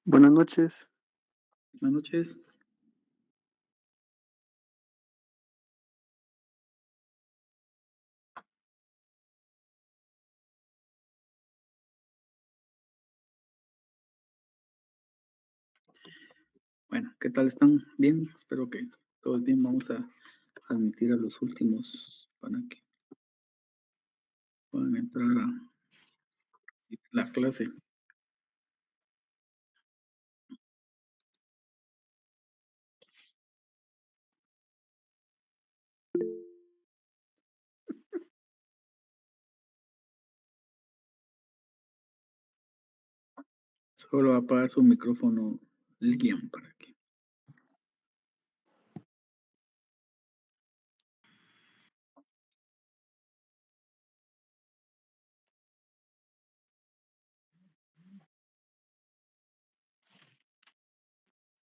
Buenas noches. Buenas noches. Bueno, ¿qué tal están? Bien, espero que todos bien. Vamos a admitir a los últimos para que puedan entrar a la clase. Solo va a apagar su micrófono Liam para que.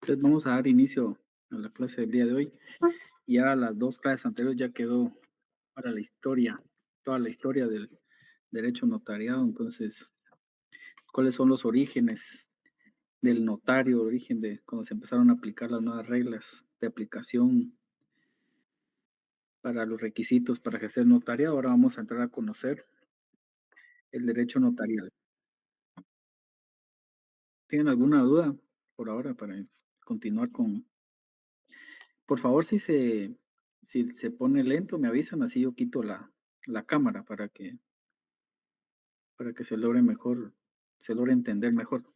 Entonces vamos a dar inicio a la clase del día de hoy. Ya las dos clases anteriores ya quedó para la historia, toda la historia del derecho notariado. Entonces, ¿cuáles son los orígenes del notario, el origen de cuando se empezaron a aplicar las nuevas reglas de aplicación para los requisitos para ejercer notariado? Ahora vamos a entrar a conocer el derecho notarial. ¿Tienen alguna duda por ahora para continuar con? Por favor, si se pone lento, me avisan, así yo quito la cámara para que se logre entender mejor.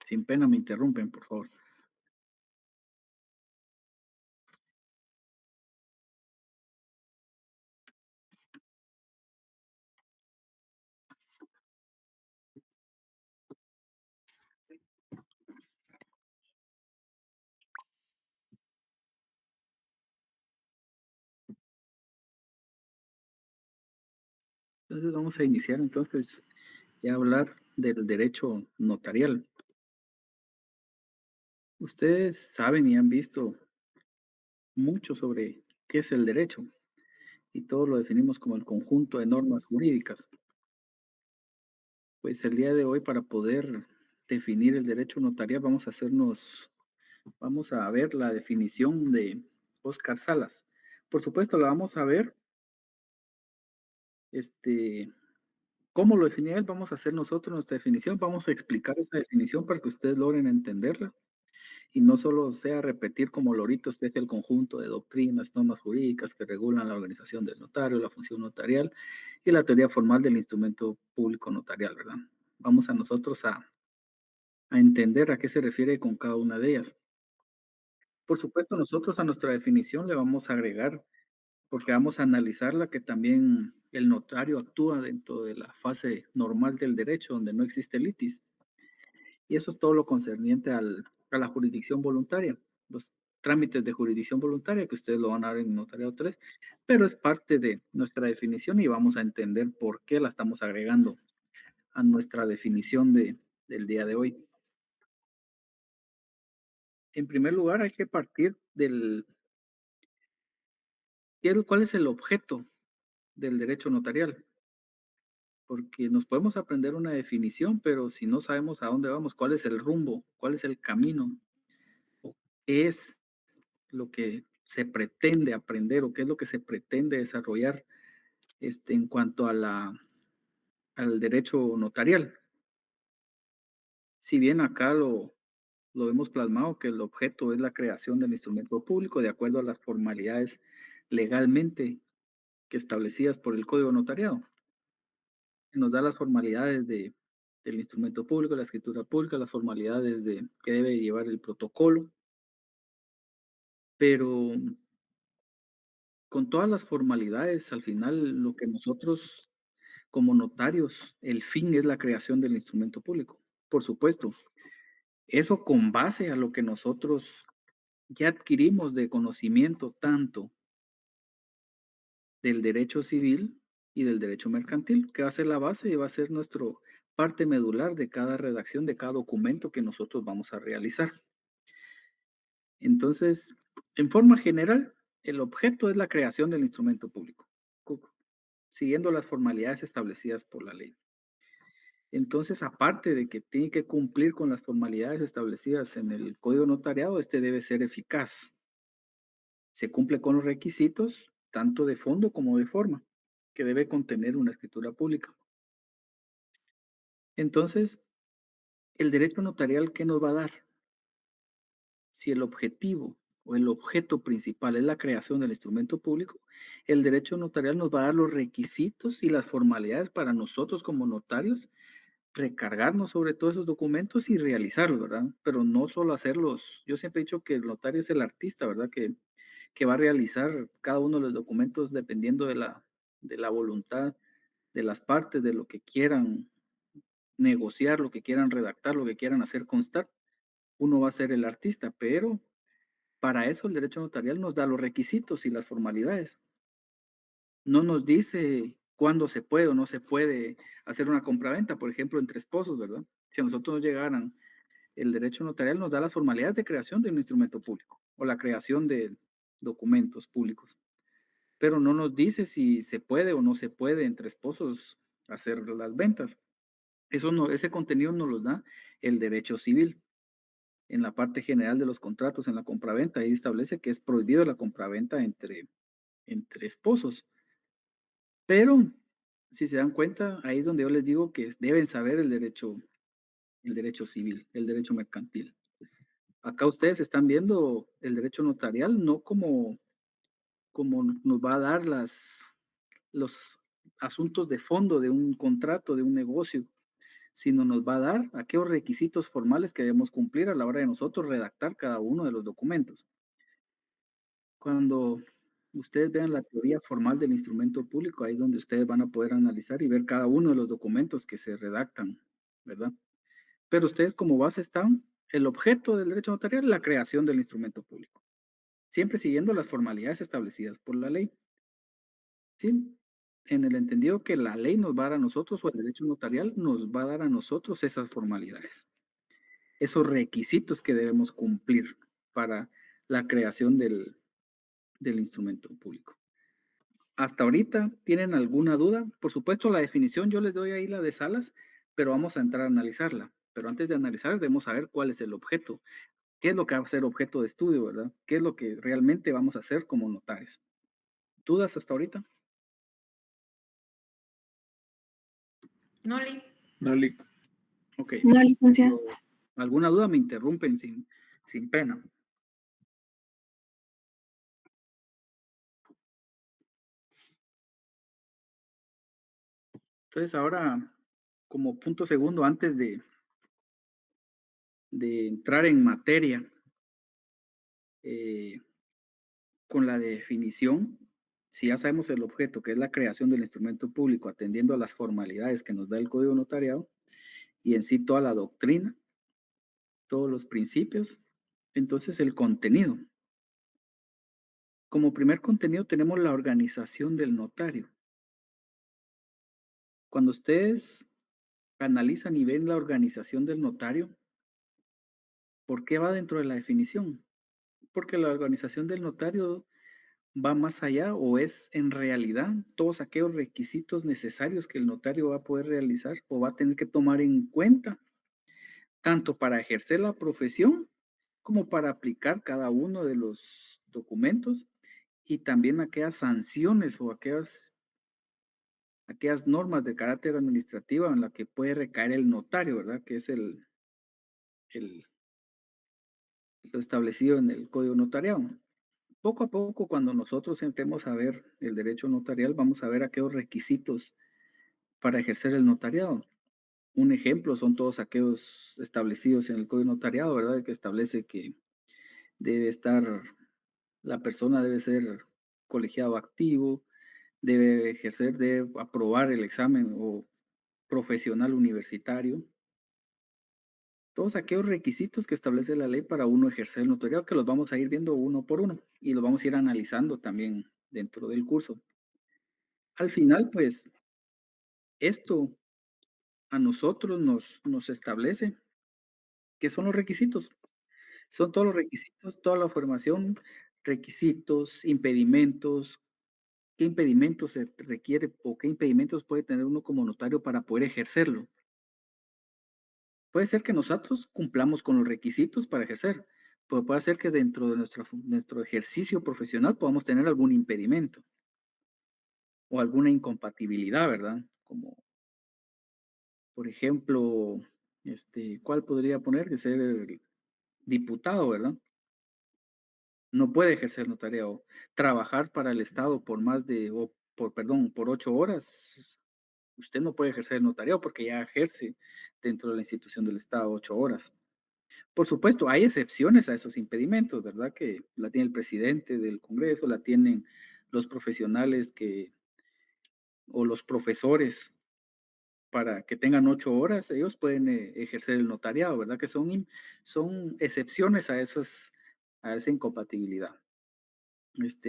Sin pena me interrumpen, por favor. Entonces vamos a iniciar entonces ya a hablar del derecho notarial. Ustedes saben y han visto mucho sobre qué es el derecho y todo lo definimos como el conjunto de normas jurídicas. Pues el día de hoy, para poder definir el derecho notarial, vamos a ver la definición de Oscar Salas. Por supuesto, la vamos a ver, este, cómo lo definía él, vamos a hacer nosotros nuestra definición, vamos a explicar esa definición para que ustedes logren entenderla y no solo sea repetir como loritos que es el conjunto de doctrinas, normas jurídicas que regulan la organización del notario, la función notarial y la teoría formal del instrumento público notarial, ¿verdad? Vamos a nosotros a entender a qué se refiere con cada una de ellas. Por supuesto, nosotros a nuestra definición le vamos a agregar, porque vamos a analizarla, que también el notario actúa dentro de la fase normal del derecho, donde no existe litis. Y eso es todo lo concerniente a la jurisdicción voluntaria, los trámites de jurisdicción voluntaria, que ustedes lo van a ver en Notariado 3, pero es parte de nuestra definición y vamos a entender por qué la estamos agregando a nuestra definición del día de hoy. En primer lugar, hay que partir del cuál es el objeto del derecho notarial, porque nos podemos aprender una definición, pero si no sabemos a dónde vamos, cuál es el rumbo, cuál es el camino, o qué es lo que se pretende aprender o qué es lo que se pretende desarrollar en cuanto al derecho notarial. Si bien acá lo hemos plasmado que el objeto es la creación del instrumento público de acuerdo a las formalidades legalmente que establecidas por el Código Notariado. Nos da las formalidades del instrumento público, la escritura pública, las formalidades que debe llevar el protocolo, pero con todas las formalidades, al final lo que nosotros como notarios, el fin es la creación del instrumento público. Por supuesto, eso con base a lo que nosotros ya adquirimos de conocimiento tanto del derecho civil y del derecho mercantil, que va a ser la base y va a ser nuestro parte medular de cada redacción, de cada documento que nosotros vamos a realizar. Entonces, en forma general, El objeto es la creación del instrumento público, cu- siguiendo las formalidades establecidas por la ley. Entonces, aparte de que tiene que cumplir con las formalidades establecidas en el código notariado, este debe ser eficaz. Se cumple con los requisitos, tanto de fondo como de forma, que debe contener una escritura pública. Entonces, el derecho notarial, ¿qué nos va a dar? Si el objetivo o el objeto principal es la creación del instrumento público, el derecho notarial nos va a dar los requisitos y las formalidades para nosotros como notarios recargarnos sobre todos esos documentos y realizarlos, ¿verdad? Pero no solo hacerlos. Yo siempre he dicho que el notario es el artista, ¿verdad? Que va a realizar cada uno de los documentos dependiendo de la voluntad de las partes, de lo que quieran negociar, lo que quieran redactar, lo que quieran hacer constar. Uno va a ser el artista, pero para eso el derecho notarial nos da los requisitos y las formalidades. No nos dice cuándo se puede o no se puede hacer una compraventa, por ejemplo, entre esposos, ¿verdad? Si a nosotros nos llegaran, el derecho notarial nos da las formalidades de creación de un instrumento público o la creación de documentos públicos, pero no nos dice si se puede o no se puede entre esposos hacer las ventas. Eso no, ese contenido nos lo da el derecho civil. En la parte general de los contratos en la compraventa, ahí establece que es prohibido la compraventa entre esposos. Pero si se dan cuenta, ahí es donde yo les digo que deben saber el derecho civil, el derecho mercantil. Acá ustedes están viendo el derecho notarial no como nos va a dar los asuntos de fondo de un contrato, de un negocio, sino nos va a dar aquellos requisitos formales que debemos cumplir a la hora de nosotros redactar cada uno de los documentos. Cuando ustedes vean la teoría formal del instrumento público, ahí es donde ustedes van a poder analizar y ver cada uno de los documentos que se redactan, ¿verdad? Pero ustedes como base están el objeto del derecho notarial, la creación del instrumento público, siempre siguiendo las formalidades establecidas por la ley, ¿sí? En el entendido que la ley nos va a dar a nosotros o el derecho notarial nos va a dar a nosotros esas formalidades, esos requisitos que debemos cumplir para la creación del instrumento público. Hasta ahorita, ¿tienen alguna duda? Por supuesto, la definición yo les doy ahí la de Salas, pero vamos a entrar a analizarla. Pero antes de analizar, debemos saber cuál es el objeto, qué es lo que va a ser objeto de estudio, ¿verdad? ¿Qué es lo que realmente vamos a hacer como notarios? ¿Dudas hasta ahorita? No, Lee. No, Ok. No, licenciado. ¿Alguna duda? Me interrumpen sin pena. Entonces, ahora, como punto segundo, antes de entrar en materia, eh, con la definición, si ya sabemos el objeto, que es la creación del instrumento público, atendiendo a las formalidades que nos da el código notariado y en sí toda la doctrina, todos los principios, entonces el contenido. Como primer contenido tenemos la organización del notario. Cuando ustedes analizan y ven la organización del notario, ¿por qué va dentro de la definición? Porque la organización del notario va más allá o es en realidad todos aquellos requisitos necesarios que el notario va a poder realizar o va a tener que tomar en cuenta, tanto para ejercer la profesión como para aplicar cada uno de los documentos y también aquellas sanciones o aquellas normas de carácter administrativo en la que puede recaer el notario, ¿verdad? Que es el- lo establecido en el código notarial. Poco a poco, cuando nosotros entremos a ver el derecho notarial, vamos a ver aquellos requisitos para ejercer el notariado. Un ejemplo son todos aquellos establecidos en el código notariado, ¿verdad? Que establece que debe estar, la persona debe ser colegiado activo, debe ejercer, debe aprobar el examen o profesional universitario. Todos aquellos requisitos que establece la ley para uno ejercer el notariado, que los vamos a ir viendo uno por uno y los vamos a ir analizando también dentro del curso. Al final, pues, esto a nosotros nos establece qué son los requisitos. Son todos los requisitos, toda la formación, requisitos, impedimentos, qué impedimentos se requiere o qué impedimentos puede tener uno como notario para poder ejercerlo. Puede ser que nosotros cumplamos con los requisitos para ejercer, pero puede ser que dentro de nuestro ejercicio profesional podamos tener algún impedimento o alguna incompatibilidad, ¿verdad? Como, por ejemplo, ¿cuál podría poner? Que ser el diputado, ¿verdad? No puede ejercer notariado. Trabajar para el Estado por más de, o por, perdón, por 8 horas, usted no puede ejercer el notariado porque ya ejerce dentro de la institución del Estado 8 horas. Por supuesto, hay excepciones a esos impedimentos, ¿verdad? Que la tiene el presidente del Congreso, la tienen los profesionales o los profesores para que tengan 8 horas, ellos pueden ejercer el notariado, ¿verdad? Que son excepciones a esa incompatibilidad.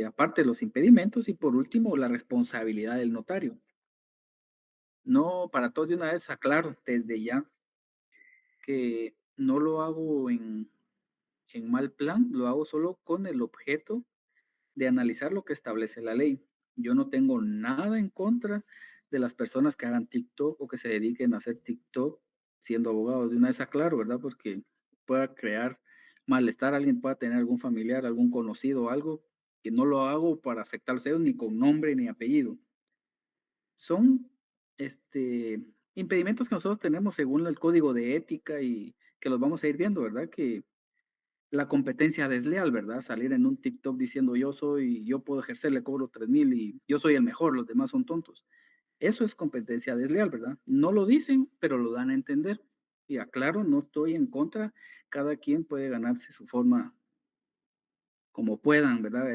Aparte de los impedimentos y por último, la responsabilidad del notario. No, para todo de una vez aclaro desde ya que no lo hago en mal plan, lo hago solo con el objeto de analizar lo que establece la ley. Yo no tengo nada en contra de las personas que hagan TikTok o que se dediquen a hacer TikTok siendo abogados. De una vez aclaro, ¿verdad? Porque pueda crear malestar, alguien pueda tener algún familiar, algún conocido, algo que no lo hago para afectarlos a ellos ni con nombre ni apellido. Son impedimentos que nosotros tenemos según el código de ética y que los vamos a ir viendo, ¿verdad? Que la competencia desleal, ¿verdad? Salir en un TikTok diciendo yo puedo ejercer, le cobro 3,000 y yo soy el mejor, los demás son tontos. Eso es competencia desleal, ¿verdad? No lo dicen, pero lo dan a entender. Y aclaro, no estoy en contra, cada quien puede ganarse su forma como puedan, ¿verdad?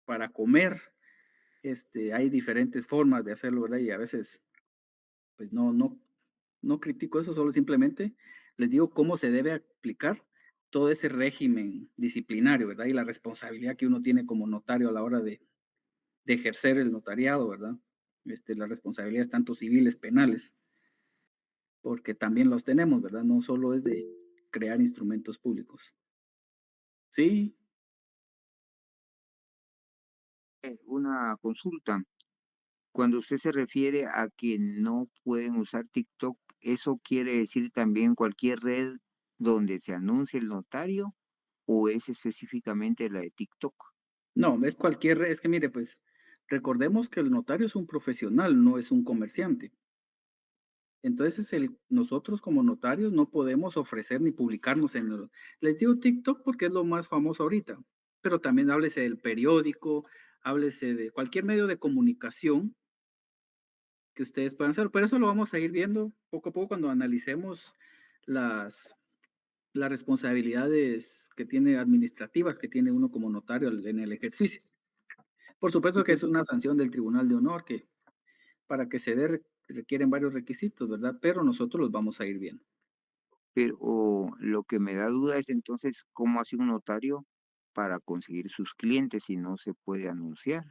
Para comer, hay diferentes formas de hacerlo, ¿verdad? Y a veces, pues no critico eso, solo simplemente les digo cómo se debe aplicar todo ese régimen disciplinario, ¿verdad? Y la responsabilidad que uno tiene como notario a la hora de ejercer el notariado, ¿verdad? Las responsabilidades tanto civiles, penales, porque también los tenemos, ¿verdad? No solo es de crear instrumentos públicos. Sí, Una consulta. Cuando usted se refiere a que no pueden usar TikTok, ¿eso quiere decir también cualquier red donde se anuncie el notario o es específicamente la de TikTok? no, es que mire, pues recordemos que el notario es un profesional, no es un comerciante. Entonces, nosotros como notarios no podemos ofrecer ni publicarnos les digo TikTok porque es lo más famoso ahorita, pero también háblese del periódico, háblese de cualquier medio de comunicación que ustedes puedan hacer. Pero eso lo vamos a ir viendo poco a poco cuando analicemos las, las responsabilidades que tiene administrativas que tiene uno como notario en el ejercicio. Por supuesto que es una sanción del Tribunal de Honor que para que se dé requieren varios requisitos, ¿verdad? Pero nosotros los vamos a ir viendo. Pero lo que me da duda es entonces cómo hace un notario para conseguir sus clientes si no se puede anunciar.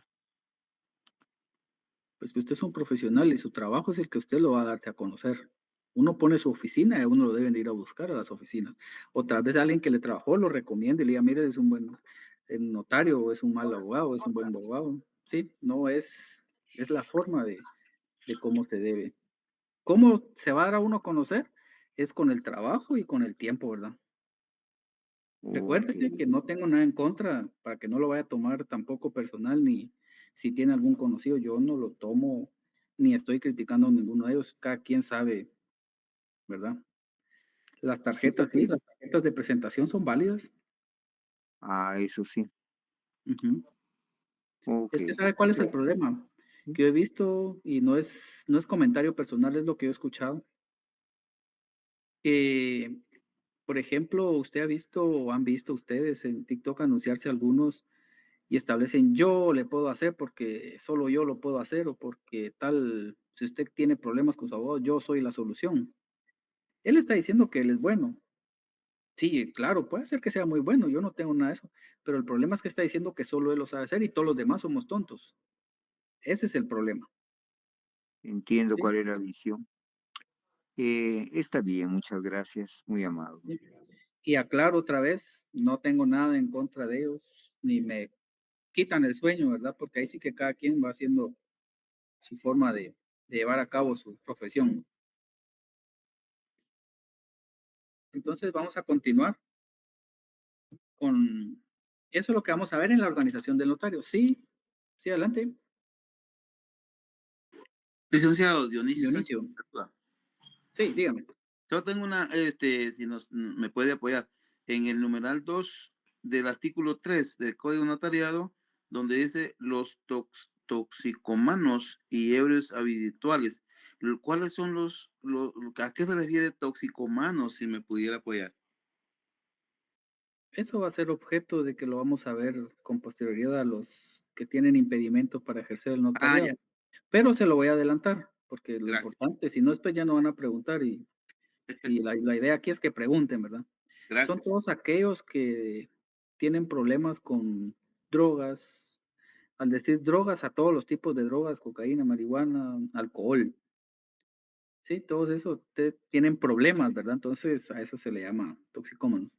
Pues que usted es un profesional y su trabajo es el que usted lo va a darse a conocer. Uno pone su oficina y a uno lo deben de ir a buscar a las oficinas. O tal vez alguien que le trabajó lo recomiende y le diga, mire, es un buen notario, o es un mal abogado, o es un buen abogado. Sí, no es la forma de cómo se debe. ¿Cómo se va a dar a uno a conocer? Es con el trabajo y con el tiempo, ¿verdad? Ok, Recuérdese que no tengo nada en contra para que no lo vaya a tomar tampoco personal, ni si tiene algún conocido, yo no lo tomo, ni estoy criticando a ninguno de ellos, cada quien sabe, ¿verdad? Las sí, tarjetas, sí, las tarjetas de presentación son válidas. eso sí. Ujú. Ok, Es que ¿sabe cuál es el problema? Que yo he visto, y no es comentario personal, es lo que yo he escuchado, que, por ejemplo, usted ha visto o han visto ustedes en TikTok anunciarse algunos y establecen yo le puedo hacer porque solo yo lo puedo hacer o porque tal, si usted tiene problemas con su abogado, yo soy la solución. Él está diciendo que él es bueno. Sí, claro, puede ser que sea muy bueno, yo no tengo nada de eso, pero el problema es que está diciendo que solo él lo sabe hacer y todos los demás somos tontos. Ese es el problema. entiendo ¿Sí? cuál es la visión. Está bien, muchas gracias, muy amable. ¿Sí? Y aclaro otra vez, no tengo nada en contra de ellos, ni me quitan el sueño, ¿verdad? Porque ahí sí que cada quien va haciendo su forma de llevar a cabo su profesión. Entonces vamos a continuar con eso es lo que vamos a ver en la organización del notario. Sí, sí, adelante, Licenciado Dionisio Sánchez Dionisio. Actúa. Sí, dígame. Yo tengo una, si me puede apoyar, en el numeral 2 del artículo 3 del Código Notariado, donde dice los toxicomanos y ebrios habituales. ¿Cuáles son a qué se refiere toxicomanos, si me pudiera apoyar? Eso va a ser objeto de que lo vamos a ver con posterioridad a los que tienen impedimento para ejercer el Ah, notariado. ya, Pero se lo voy a adelantar, porque lo gracias, importante, si no, después ya no van a preguntar y la idea aquí es que pregunten, ¿verdad? Son gracias. todos aquellos que tienen problemas con drogas, al decir drogas a todos los tipos de drogas, cocaína, marihuana, alcohol, ¿sí? Todos esos tienen problemas, ¿verdad? Entonces a eso se le llama toxicómanos.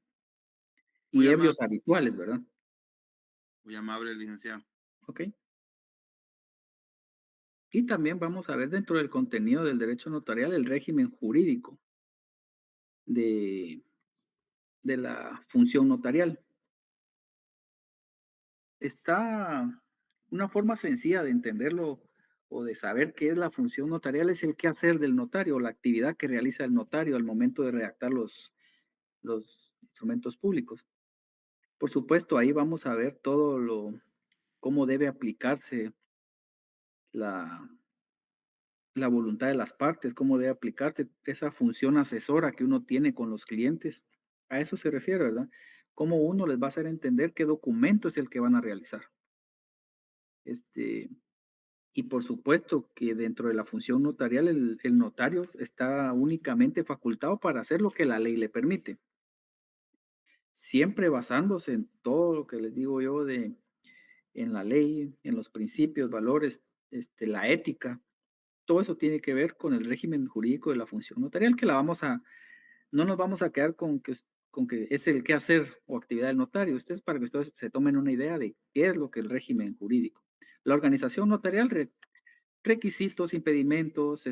Muy Y amable, ebrios habituales, ¿verdad? muy amable, licenciado. ¿Ok? Y también vamos a ver dentro del contenido del derecho notarial el régimen jurídico de, de la función notarial. Está una forma sencilla de entenderlo o de saber qué es la función notarial, es el quehacer del notario, la actividad que realiza el notario al momento de redactar los instrumentos públicos. Por supuesto, ahí vamos a ver cómo debe aplicarse la, la voluntad de las partes, cómo debe aplicarse esa función asesora que uno tiene con los clientes. A eso se refiere, ¿verdad? Cómo uno les va a hacer entender qué documento es el que van a realizar. Este, y por supuesto que dentro de la función notarial, el notario está únicamente facultado para hacer lo que la ley le permite, siempre basándose en todo lo que les digo yo en la ley, en los principios, valores, la ética. Todo eso tiene que ver con el régimen jurídico de la función notarial, que no nos vamos a quedar con que es el qué hacer o actividad del notario. Ustedes para que ustedes se tomen una idea de qué es lo que el régimen jurídico. La organización notarial, requisitos, impedimentos,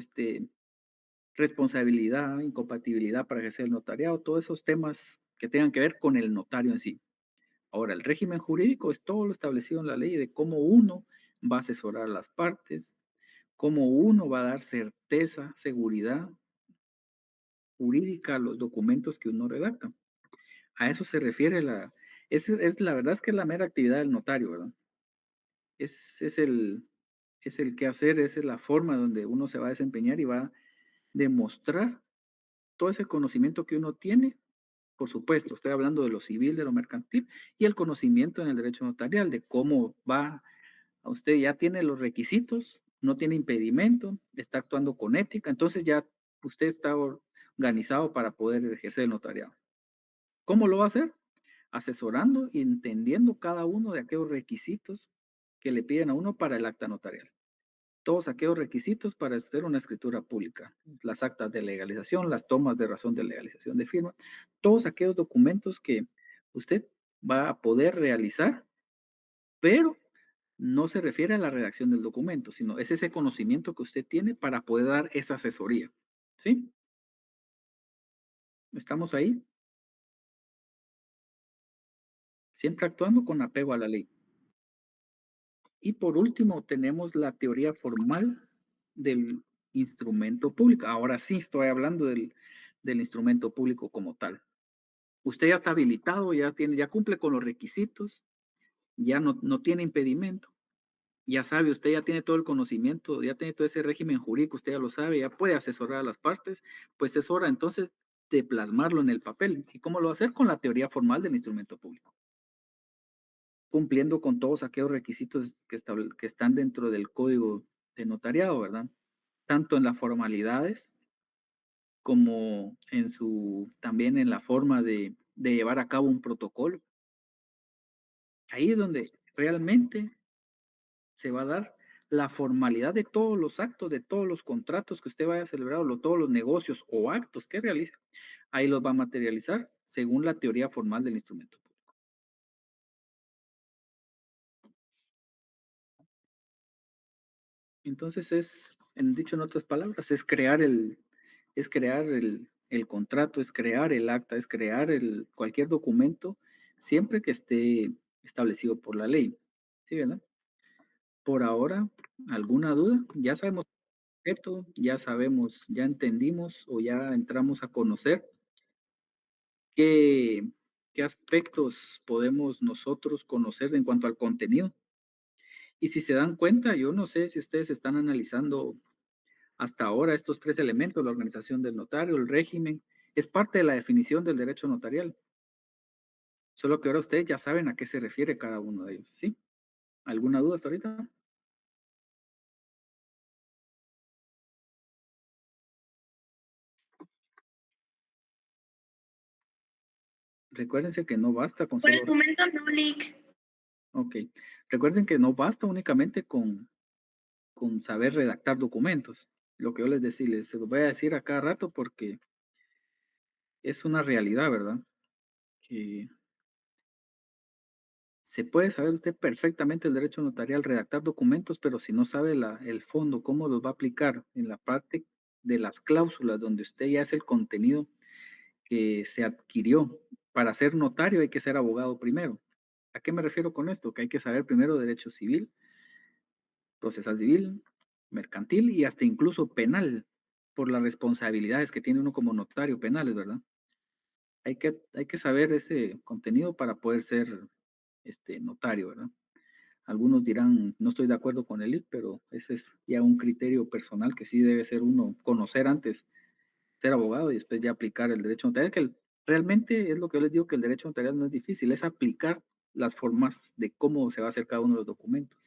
responsabilidad, incompatibilidad para ejercer el notariado, todos esos temas que tengan que ver con el notario en sí. Ahora, el régimen jurídico es todo lo establecido en la ley de cómo uno va a asesorar a las partes, cómo uno va a dar certeza, seguridad jurídica a los documentos que uno redacta. A eso se refiere la verdad es que es la mera actividad del notario, ¿verdad? Es el qué hacer, esa es la forma donde uno se va a desempeñar y va a demostrar todo ese conocimiento que uno tiene. Por supuesto, estoy hablando de lo civil, de lo mercantil y el conocimiento en el derecho notarial, de cómo va, a usted ya tiene los requisitos, no tiene impedimento, está actuando con ética, entonces ya usted está organizado para poder ejercer el notariado. ¿Cómo lo va a hacer? Asesorando y entendiendo cada uno de aquellos requisitos que le piden a uno para el acta notarial. Todos aquellos requisitos para hacer una escritura pública, las actas de legalización, las tomas de razón de legalización de firma, todos aquellos documentos que usted va a poder realizar, pero no se refiere a la redacción del documento, sino es ese conocimiento que usted tiene para poder dar esa asesoría. ¿Sí? ¿Estamos ahí? Siempre actuando con apego a la ley. Y por último, tenemos la teoría formal del instrumento público. Ahora sí estoy hablando del instrumento público como tal. Usted ya está habilitado, ya cumple con los requisitos, ya no tiene impedimento, ya sabe, usted ya tiene todo el conocimiento, ya tiene todo ese régimen jurídico, usted ya lo sabe, ya puede asesorar a las partes, pues es hora entonces de plasmarlo en el papel. ¿Y cómo lo va a hacer? Con la teoría formal del instrumento público, cumpliendo con todos aquellos requisitos que están dentro del código de notariado, ¿verdad? Tanto en las formalidades como también en la forma de llevar a cabo un protocolo. Ahí es donde realmente se va a dar la formalidad de todos los actos, de todos los contratos que usted vaya a celebrar, o todos los negocios o actos que realice, ahí los va a materializar según la teoría formal del instrumento público. Entonces dicho en otras palabras, es crear el contrato, es crear el acta, es crear cualquier documento, siempre que esté establecido por la ley. ¿Sí, verdad? Por ahora, ¿alguna duda? Ya sabemos el objeto, ya sabemos, ya entendimos o ya entramos a conocer qué, qué aspectos podemos nosotros conocer en cuanto al contenido. Y si se dan cuenta, yo no sé si ustedes están analizando hasta ahora estos tres elementos, la organización del notario, el régimen, es parte de la definición del derecho notarial. Solo que ahora ustedes ya saben a qué se refiere cada uno de ellos, ¿sí? ¿Alguna duda hasta ahorita? Recuérdense que no basta con Por el solo... momento no, Lick. Ok. Recuerden que no basta únicamente con saber redactar documentos. Lo que yo les decía, se los voy a decir a cada rato porque es una realidad, ¿verdad? Que se puede saber usted perfectamente el derecho notarial, redactar documentos, pero si no sabe el fondo, cómo los va a aplicar en la parte de las cláusulas, donde usted ya es el contenido que se adquirió. Para ser notario hay que ser abogado primero. ¿A qué me refiero con esto? Que hay que saber primero derecho civil, procesal civil, mercantil y hasta incluso penal, por las responsabilidades que tiene uno como notario penales, ¿verdad? Hay que saber ese contenido para poder ser notario, ¿verdad? Algunos dirán, no estoy de acuerdo con él, pero ese es ya un criterio personal que sí debe ser uno conocer antes, ser abogado y después ya aplicar el derecho notarial, realmente es lo que yo les digo, que el derecho notarial no es difícil, es aplicar las formas de cómo se va a hacer cada uno de los documentos,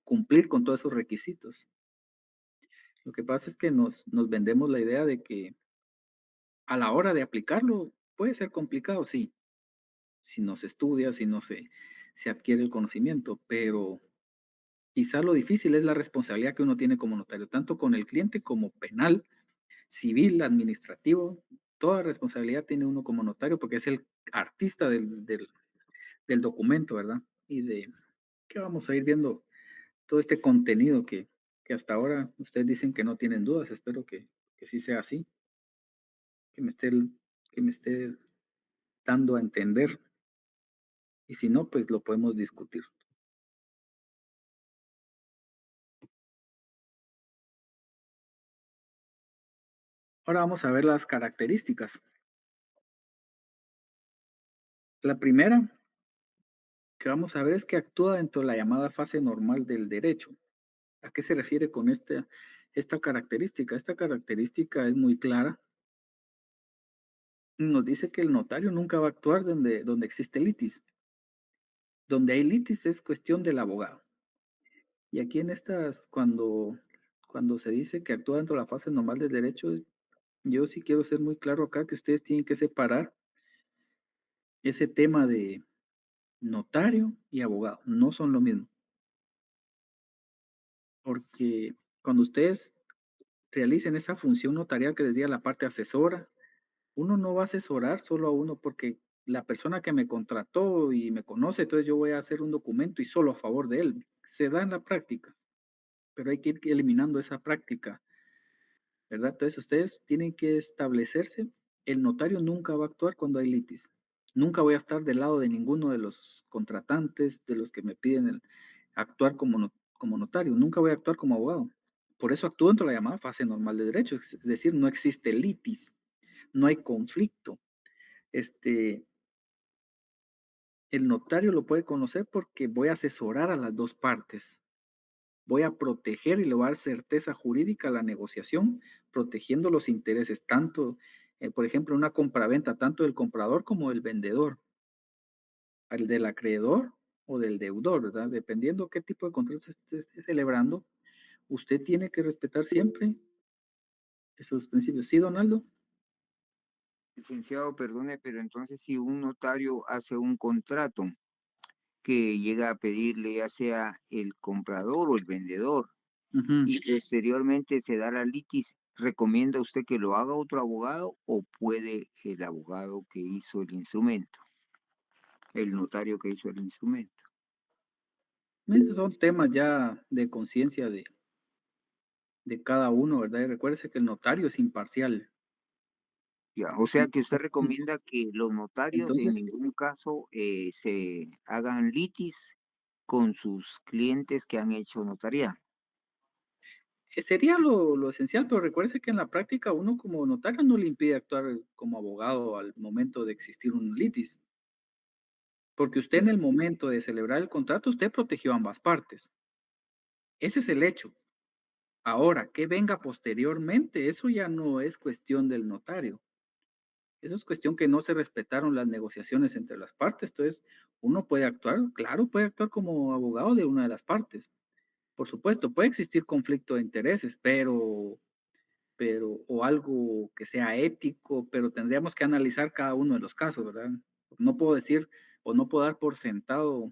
cumplir con todos esos requisitos. Lo que pasa es que nos vendemos la idea de que a la hora de aplicarlo puede ser complicado, sí, si no se estudia, si no se adquiere el conocimiento, pero quizá lo difícil es la responsabilidad que uno tiene como notario, tanto con el cliente como penal, civil, administrativo. Toda responsabilidad tiene uno como notario porque es el artista del documento, ¿verdad? Y de que vamos a ir viendo todo este contenido que hasta ahora ustedes dicen que no tienen dudas. Espero que sí sea así, que me esté, que me esté dando a entender. Y si no, pues lo podemos discutir. Ahora vamos a ver las características. La primera que vamos a ver es que actúa dentro de la llamada fase normal del derecho. ¿A qué se refiere con esta característica? Esta característica es muy clara. Nos dice que el notario nunca va a actuar donde existe litis. Donde hay litis es cuestión del abogado. Y aquí cuando se dice que actúa dentro de la fase normal del derecho, yo sí quiero ser muy claro acá que ustedes tienen que separar ese tema de notario y abogado. No son lo mismo. Porque cuando ustedes realicen esa función notarial que les diga la parte asesora, uno no va a asesorar solo a uno porque la persona que me contrató y me conoce, entonces yo voy a hacer un documento y solo a favor de él. Se da en la práctica, pero hay que ir eliminando esa práctica, ¿verdad? Entonces ustedes tienen que establecerse. El notario nunca va a actuar cuando hay litis. Nunca voy a estar del lado de ninguno de los contratantes, de los que me piden actuar como notario. Nunca voy a actuar como abogado. Por eso actúo dentro de la llamada fase normal de derecho, es decir, no existe litis, no hay conflicto. El notario lo puede conocer porque voy a asesorar a las dos partes. Voy a proteger y le voy a dar certeza jurídica a la negociación, protegiendo los intereses, tanto, por ejemplo, una compraventa, tanto del comprador como del vendedor, al del acreedor o del deudor, ¿verdad? Dependiendo qué tipo de contrato se esté celebrando, usted tiene que respetar siempre esos principios. ¿Sí, Donaldo? Licenciado, perdone, pero entonces si un notario hace un contrato que llega a pedirle ya sea el comprador o el vendedor, Ujú. y posteriormente se da la litis, ¿recomienda usted que lo haga otro abogado o puede el abogado que hizo el instrumento, el notario que hizo el instrumento? Esos son temas ya de conciencia de cada uno, ¿verdad? Y recuérdese que el notario es imparcial. Ya, o sea que usted Mm. recomienda que los notarios en Entonces, ningún caso se hagan litis con sus clientes que han hecho notaría. sería lo esencial, pero recuérdese que en la práctica uno como notario no le impide actuar como abogado al momento de existir un litis, porque usted en el momento de celebrar el contrato, usted protegió a ambas partes. Ese es el hecho. Ahora, que venga posteriormente, eso ya no es cuestión del notario. Eso es cuestión que no se respetaron las negociaciones entre las partes. Entonces, uno puede actuar, claro, puede actuar como abogado de una de las partes. Por supuesto, puede existir conflicto de intereses, o algo que sea ético, pero tendríamos que analizar cada uno de los casos, ¿verdad? No puedo decir o no puedo dar por sentado,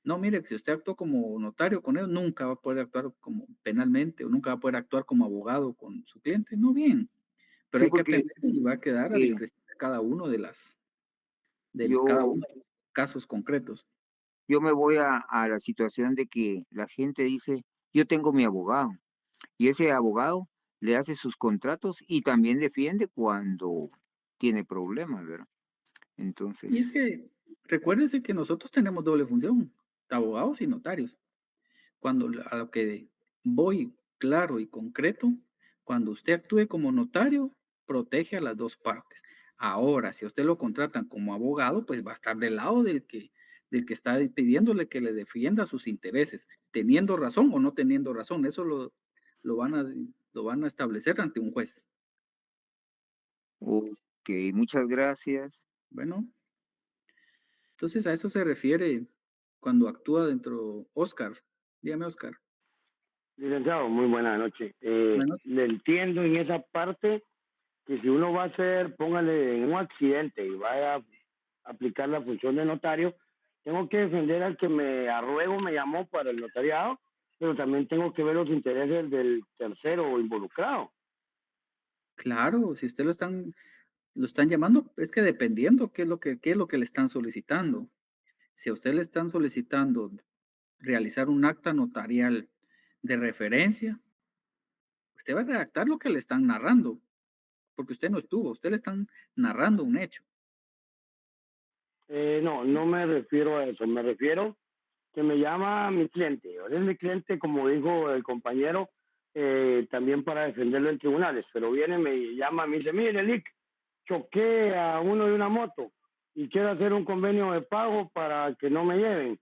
no, mire, si usted actuó como notario con ellos, nunca va a poder actuar como penalmente o nunca va a poder actuar como abogado con su cliente. No, bien, pero Sí, hay que porque atender y va a quedar a eh, discreción de cada uno cada yo, uno de los casos concretos. yo me voy a la situación de que la gente dice, yo tengo mi abogado y ese abogado le hace sus contratos y también defiende cuando tiene problemas, ¿verdad? Y es Entonces, que recuérdense que nosotros tenemos doble función, abogados y notarios. A lo que voy claro y concreto, cuando usted actúe como notario, protege a las dos partes. Ahora, si a usted lo contratan como abogado, pues va a estar del lado del que está pidiéndole que le defienda sus intereses, teniendo razón o no teniendo razón. Eso lo van a, lo van a establecer ante un juez. ok, muchas gracias. Bueno, entonces a eso se refiere cuando actúa dentro Oscar. Dígame, Oscar. Licenciado, muy buena noche. Bueno, Le entiendo en esa parte que si uno va a hacer, póngale en un accidente y vaya a aplicar la función de notario, tengo que defender al que me a ruego me llamó para el notariado, pero también tengo que ver los intereses del tercero involucrado. claro, si usted lo están llamando, es que dependiendo qué es lo que le están solicitando. Si a usted le están solicitando realizar un acta notarial de referencia, usted va a redactar lo que le están narrando, porque usted no estuvo, usted le están narrando un hecho. No, no me refiero a eso, me refiero que me llama mi cliente. Ahora es mi cliente, como dijo el compañero, también para defenderlo en tribunales, pero viene, me llama, me dice, mire, Lick, choqué a uno de una moto y quiero hacer un convenio de pago para que no me lleven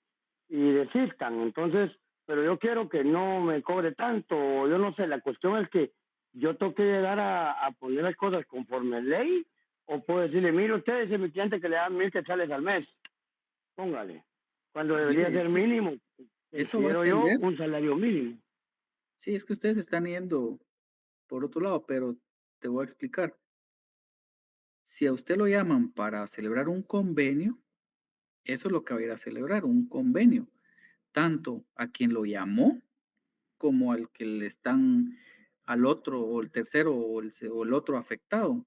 y desistan. Entonces, pero yo quiero que no me cobre tanto, yo no sé, la cuestión es que yo tengo que llegar a poner las cosas conforme ley o puedo decirle, mire usted, ese es mi cliente que le da 1,000 quetzales al mes, póngale, cuando debería Mire, ser mínimo, eso va a considero yo, atender. un salario mínimo. Sí, es que ustedes están yendo por otro lado, pero te voy a explicar. Si a usted lo llaman para celebrar un convenio, eso es lo que va a ir a celebrar, un convenio, tanto a quien lo llamó como al que le están, al otro o el tercero o el otro afectado.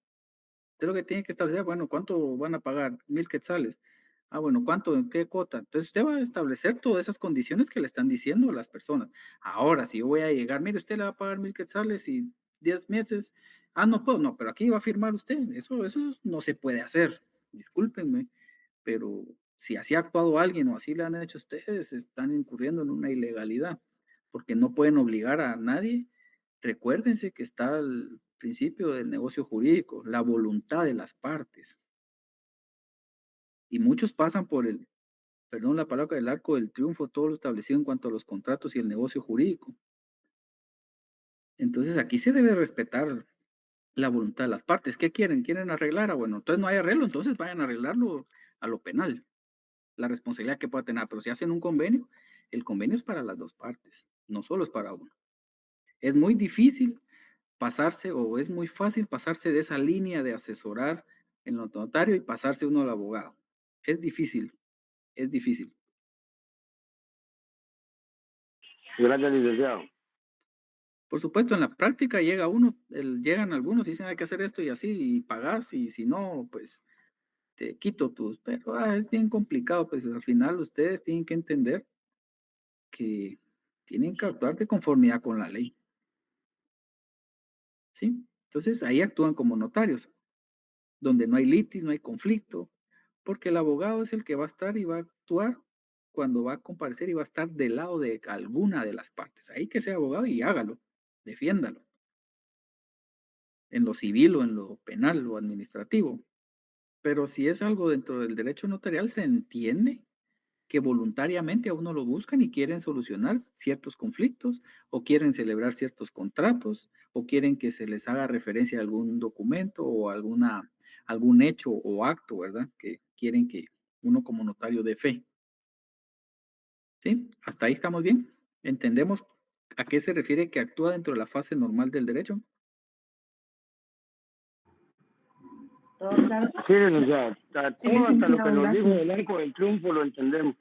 Usted lo que tiene que establecer, bueno, ¿cuánto van a pagar? 1,000 quetzales. Ah, bueno, ¿cuánto? ¿En qué cuota? Entonces usted va a establecer todas esas condiciones que le están diciendo a las personas. Ahora, si yo voy a llegar, mire, usted le va a pagar 1,000 quetzales y 10 meses. Ah, no puedo, no, pero aquí va a firmar usted. Eso no se puede hacer. Discúlpenme, pero si así ha actuado alguien o así le han hecho ustedes, están incurriendo en una ilegalidad, porque no pueden obligar a nadie. Recuérdense que está el principio del negocio jurídico, la voluntad de las partes. Y muchos pasan por perdón la palabra, del arco del triunfo, todo lo establecido en cuanto a los contratos y el negocio jurídico. Entonces aquí se debe respetar la voluntad de las partes. ¿Qué quieren? ¿Quieren arreglar? Ah, bueno, entonces no hay arreglo, entonces vayan a arreglarlo a lo penal, la responsabilidad que pueda tener. Pero si hacen un convenio, el convenio es para las dos partes, no solo es para uno. Es muy difícil pasarse o es muy fácil pasarse de esa línea de asesorar en lo notario y pasarse uno al abogado. Es difícil, es difícil. Gracias, licenciado. Por supuesto, en la práctica llega uno, llegan algunos y dicen hay que hacer esto y así, y pagas, y si no, pues te quito tus, pero es bien complicado, pues al final ustedes tienen que entender que tienen que actuar de conformidad con la ley, ¿sí? Entonces ahí actúan como notarios, donde no hay litis, no hay conflicto, porque el abogado es el que va a estar y va a actuar cuando va a comparecer y va a estar del lado de alguna de las partes. Ahí que sea abogado y hágalo, defiéndalo, en lo civil o en lo penal o administrativo. Pero si es algo dentro del derecho notarial, se entiende que voluntariamente a uno lo buscan y quieren solucionar ciertos conflictos o quieren celebrar ciertos contratos o quieren que se les haga referencia a algún documento o algún hecho o acto, ¿verdad? Que quieren que uno como notario dé fe. ¿Sí? ¿Hasta ahí estamos bien? ¿Entendemos a qué se refiere que actúa dentro de la fase normal del derecho? ¿Todo claro? Sí, licenciado. Sí, Todo hasta lo que licenciado, nos dijo gracias. del Arco del Triunfo lo entendemos.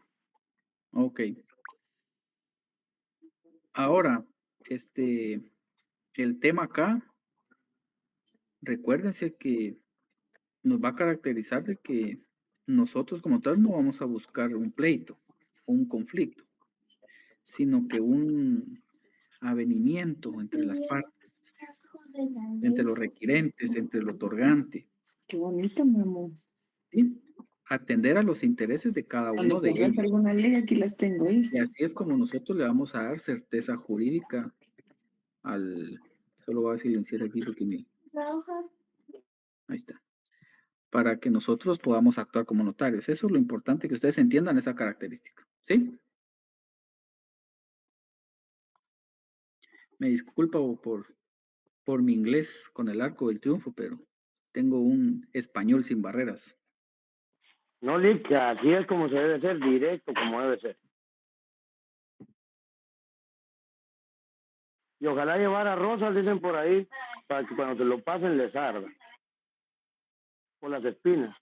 Ok. Ahora, el tema acá, recuérdense que nos va a caracterizar de que nosotros como tal no vamos a buscar un pleito o un conflicto, sino que un avenimiento entre las partes, entre los requirentes, entre el otorgante, Qué bonito, mi amor. ¿sí? Atender a los intereses de cada Cuando uno de quieras ellos. alguna ley, aquí las tengo, Y ¿viste? así es como nosotros le vamos a dar certeza jurídica al, solo voy a silenciar aquí porque ahí está, para que nosotros podamos actuar como notarios. Eso es lo importante, que ustedes entiendan esa característica, ¿sí? Me disculpo por mi inglés con el Arco del Triunfo, pero tengo un español sin barreras. No, Lick, que así es como se debe ser, directo como debe ser. Y ojalá llevar a rosas, dicen por ahí, para que cuando te lo pasen les arda. Por las espinas.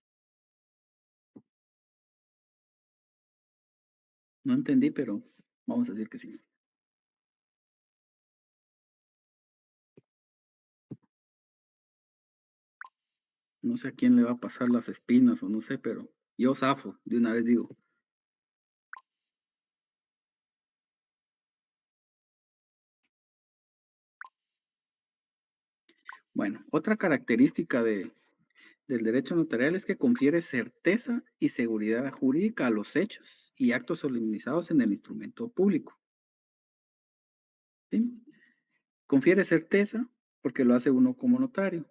No entendí, pero vamos a decir que sí. No sé a quién le va a pasar las espinas o no sé, pero yo zafo, de una vez digo. Bueno, otra característica del derecho notarial es que confiere certeza y seguridad jurídica a los hechos y actos solemnizados en el instrumento público. ¿Sí? Confiere certeza porque lo hace uno como notario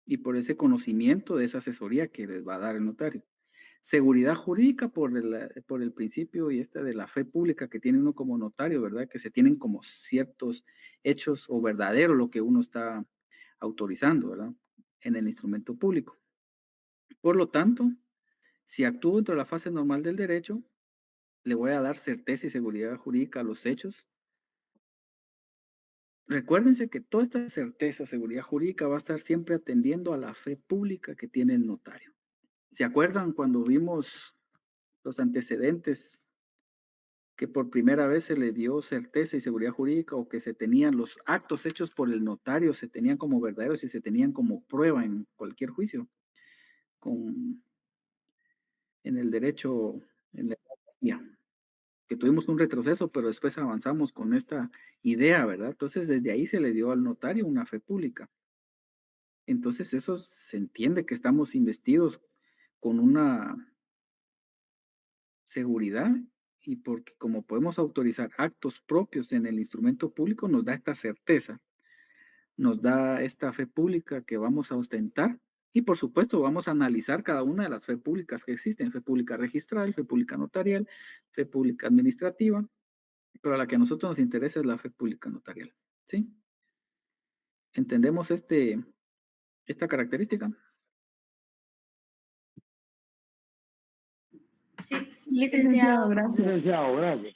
y por ese conocimiento de esa asesoría que les va a dar el notario. Seguridad jurídica por el principio y de la fe pública que tiene uno como notario, ¿verdad? Que se tienen como ciertos hechos o verdadero lo que uno está autorizando, ¿verdad? En el instrumento público. Por lo tanto, si actúo dentro de la fase normal del derecho, le voy a dar certeza y seguridad jurídica a los hechos. Recuérdense que toda esta certeza, seguridad jurídica va a estar siempre atendiendo a la fe pública que tiene el notario. ¿Se acuerdan cuando vimos los antecedentes que por primera vez se le dio certeza y seguridad jurídica o que se tenían los actos hechos por el notario, se tenían como verdaderos y se tenían como prueba en cualquier juicio, en el derecho, en la economía, que tuvimos un retroceso, pero después avanzamos con esta idea, ¿verdad? Entonces, desde ahí se le dio al notario una fe pública. Entonces, eso se entiende que estamos investidos con una seguridad y porque como podemos autorizar actos propios en el instrumento público, nos da esta certeza, nos da esta fe pública que vamos a ostentar y por supuesto vamos a analizar cada una de las fe públicas que existen, fe pública registral, fe pública notarial, fe pública administrativa, pero la que a nosotros nos interesa es la fe pública notarial, ¿sí? ¿Entendemos esta característica? Sí, licenciado, Sí, gracias. licenciado, gracias.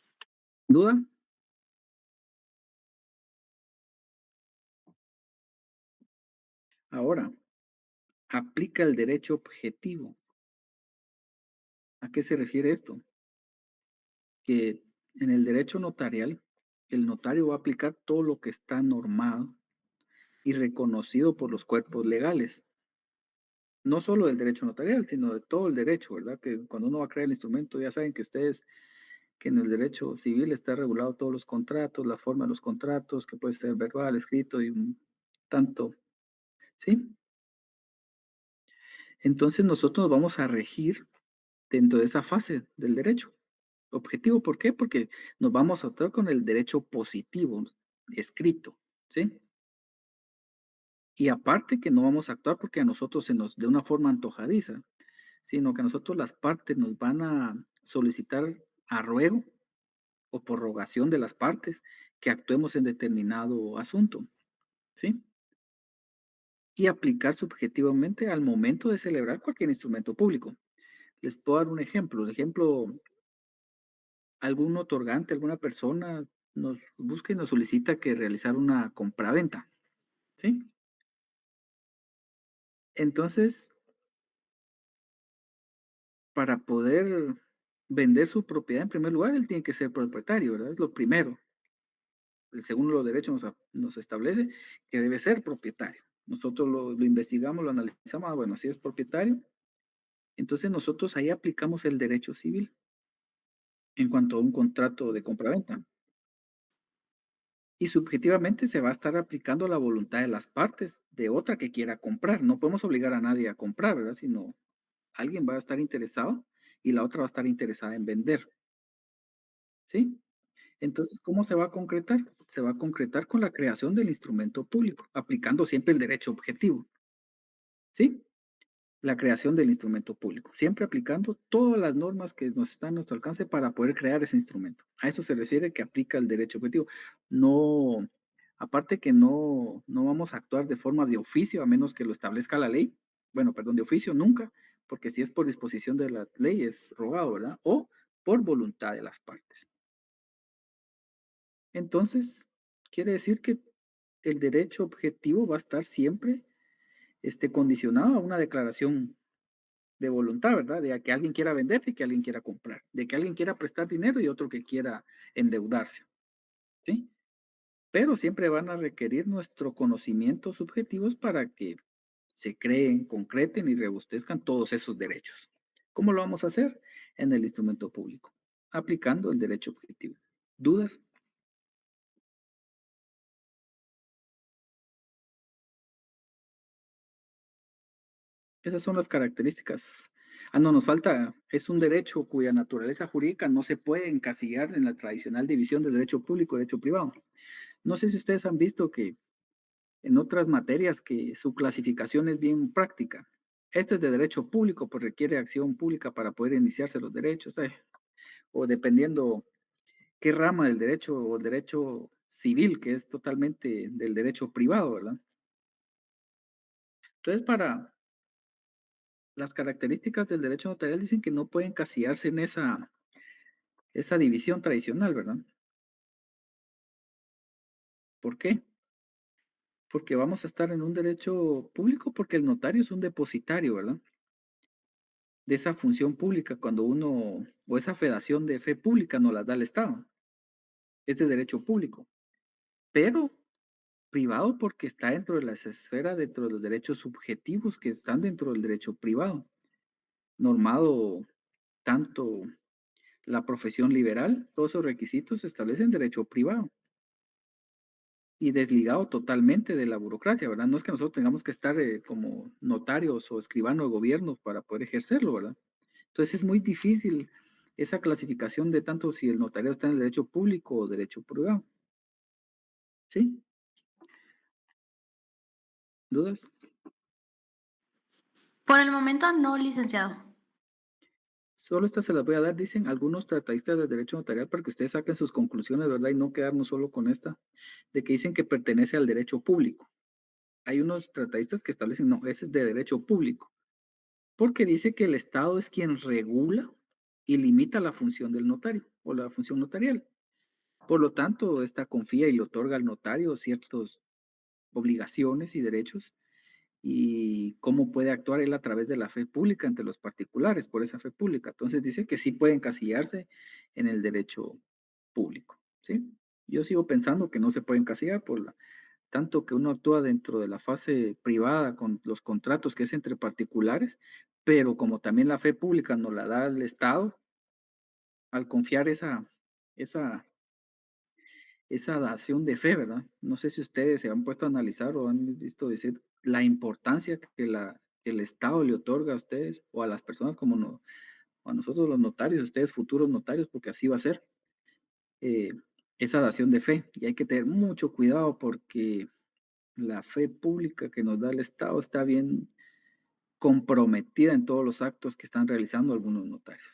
¿Duda? Ahora, aplica el derecho objetivo. ¿A qué se refiere esto? Que en el derecho notarial el notario va a aplicar todo lo que está normado y reconocido por los cuerpos legales. No solo del derecho notarial, sino de todo el derecho, ¿verdad? Que cuando uno va a crear el instrumento, ya saben que ustedes, que en el derecho civil está regulado todos los contratos, la forma de los contratos, que puede ser verbal, escrito y un tanto, ¿sí? Entonces nosotros nos vamos a regir dentro de esa fase del derecho objetivo. ¿Por qué? Porque nos vamos a actuar con el derecho positivo, escrito, ¿sí? Y aparte que no vamos a actuar porque a nosotros se nos de una forma antojadiza, sino que a nosotros las partes nos van a solicitar a ruego o por rogación de las partes que actuemos en determinado asunto, ¿sí? Y aplicar subjetivamente al momento de celebrar cualquier instrumento público. Les puedo dar un ejemplo. El ejemplo, algún otorgante, alguna persona nos busca y nos solicita que realizar una compraventa, ¿sí? Entonces, para poder vender su propiedad, en primer lugar, él tiene que ser propietario, ¿verdad? Es lo primero. Según los derechos nos establece que debe ser propietario. Nosotros lo investigamos, lo analizamos, bueno, si es propietario, entonces nosotros ahí aplicamos el derecho civil en cuanto a un contrato de compraventa. Y subjetivamente se va a estar aplicando la voluntad de las partes de otra que quiera comprar. No podemos obligar a nadie a comprar, ¿verdad? Sino alguien va a estar interesado y la otra va a estar interesada en vender, ¿sí? Entonces, ¿cómo se va a concretar? Se va a concretar con la creación del instrumento público, aplicando siempre el derecho objetivo, ¿sí? La creación del instrumento público, siempre aplicando todas las normas que nos están a nuestro alcance para poder crear ese instrumento. A eso se refiere que aplica el derecho objetivo. No, aparte que no vamos a actuar de forma de oficio, a menos que lo establezca la ley. Bueno, perdón, de oficio nunca, porque si es por disposición de la ley es rogado, ¿verdad? O por voluntad de las partes. Entonces, quiere decir que el derecho objetivo va a estar siempre condicionado a una declaración de voluntad, ¿verdad? De que alguien quiera vender y que alguien quiera comprar, de que alguien quiera prestar dinero y otro que quiera endeudarse, ¿sí? Pero siempre van a requerir nuestro conocimiento subjetivos para que se creen, concreten y rebustezcan todos esos derechos. ¿Cómo lo vamos a hacer? En el instrumento público, aplicando el derecho objetivo. ¿Dudas? Esas son las características. Ah, no, nos falta, es un derecho cuya naturaleza jurídica no se puede encasillar en la tradicional división de derecho público y derecho privado. No sé si ustedes han visto que en otras materias que su clasificación es bien práctica. Este es de derecho público, pues requiere acción pública para poder iniciarse los derechos, o dependiendo qué rama del derecho o el derecho civil, que es totalmente del derecho privado, ¿verdad? Entonces, para las características del derecho notarial dicen que no pueden encasillarse en esa división tradicional, ¿verdad? ¿Por qué? Porque vamos a estar en un derecho público porque el notario es un depositario, ¿verdad? De esa función pública cuando uno, o esa federación de fe pública nos la da el Estado. Es de derecho público, pero privado porque está dentro de las esferas, dentro de los derechos subjetivos que están dentro del derecho privado, normado tanto la profesión liberal, todos esos requisitos se establecen en derecho privado y desligado totalmente de la burocracia, ¿verdad? No es que nosotros tengamos que estar como notarios o escribano de gobierno para poder ejercerlo, ¿verdad? Entonces es muy difícil esa clasificación de tanto si el notario está en el derecho público o derecho privado. ¿Sí? ¿Dudas? Por el momento no, licenciado. Solo estas se las voy a dar, dicen algunos tratadistas del derecho notarial para que ustedes saquen sus conclusiones, ¿verdad? Y no quedarnos solo con esta, de que dicen que pertenece al derecho público. Hay unos tratadistas que establecen, no, ese es de derecho público, porque dice que el Estado es quien regula y limita la función del notario o la función notarial. Por lo tanto, esta confía y le otorga al notario ciertas obligaciones y derechos y cómo puede actuar él a través de la fe pública ante los particulares por esa fe pública. Entonces dice que sí puede encasillarse en el derecho público, ¿sí? Yo sigo pensando que no se pueden encasillar tanto que uno actúa dentro de la fase privada con los contratos que es entre particulares, pero como también la fe pública nos la da el Estado, al confiar esa, esa dación de fe, ¿verdad? No sé si ustedes se han puesto a analizar o han visto decir la importancia que el Estado le otorga a ustedes o a las personas como no, a nosotros los notarios, ustedes futuros notarios, porque así va a ser eh, esa dación de fe. Y hay que tener mucho cuidado porque la fe pública que nos da el Estado está bien comprometida en todos los actos que están realizando algunos notarios.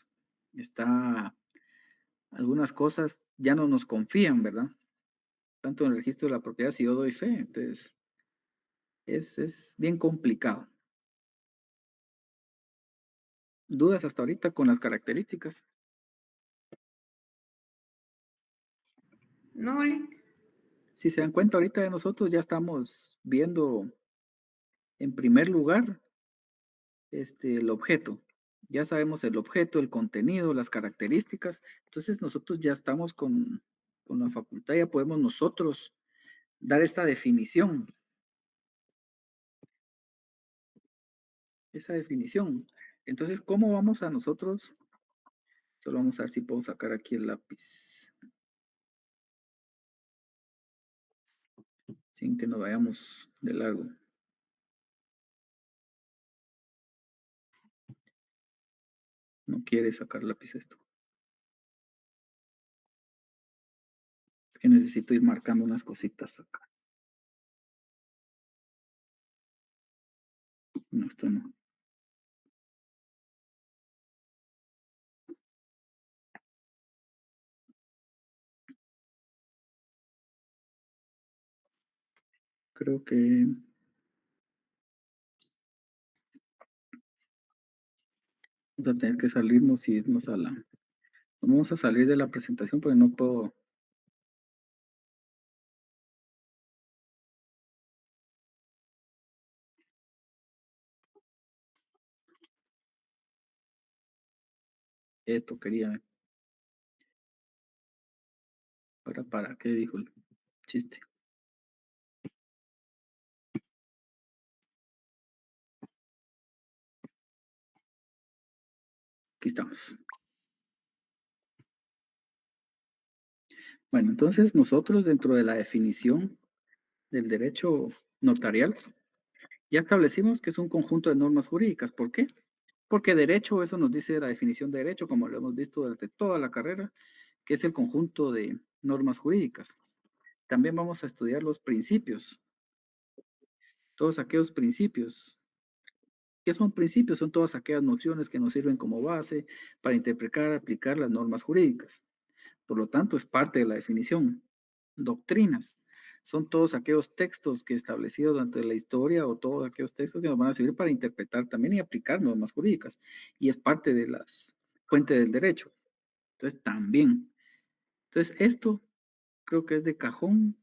Algunas cosas ya no nos confían, ¿verdad? Tanto en el registro de la propiedad si yo doy fe. Entonces, es bien complicado. ¿Dudas hasta ahorita con las características? No, Oli. Si se dan cuenta ahorita de nosotros ya estamos viendo en primer lugar el objeto. Ya sabemos el objeto, el contenido, las características. Entonces nosotros ya estamos con la facultad, ya podemos nosotros dar esta definición. Esa definición. Entonces, ¿cómo vamos a nosotros? Solo vamos a ver si puedo sacar aquí el lápiz. Sin que nos vayamos de largo. No quiere sacar lápiz esto. Es que necesito ir marcando unas cositas acá. No, esto no. Creo que vamos a tener que salirnos y irnos a la... Vamos a salir de la presentación porque no puedo... Esto quería... ¿Para qué dijo el chiste? Aquí estamos. Bueno, entonces nosotros dentro de la definición del derecho notarial, ya establecimos que es un conjunto de normas jurídicas. ¿Por qué? Porque derecho, eso nos dice la definición de derecho, como lo hemos visto durante toda la carrera, que es el conjunto de normas jurídicas. También vamos a estudiar los principios. Todos aquellos principios. ¿Qué son principios? Son todas aquellas nociones que nos sirven como base para interpretar, aplicar las normas jurídicas. Por lo tanto, es parte de la definición. Doctrinas. Son todos aquellos textos que establecidos durante la historia o todos aquellos textos que nos van a servir para interpretar también y aplicar normas jurídicas. Y es parte de las fuentes del derecho. Entonces, también. Entonces, esto creo que es de cajón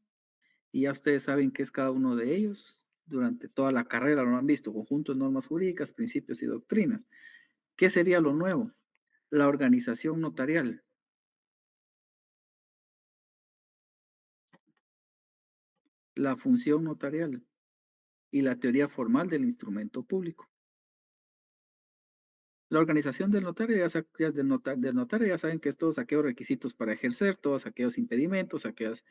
y ya ustedes saben qué es cada uno de ellos. Durante toda la carrera lo han visto, conjuntos de normas jurídicas, principios y doctrinas. ¿Qué sería lo nuevo? La organización notarial. La función notarial y la teoría formal del instrumento público. La organización del notario, del notario ya saben que es todos aquellos requisitos para ejercer, todos aquellos impedimentos, aquellas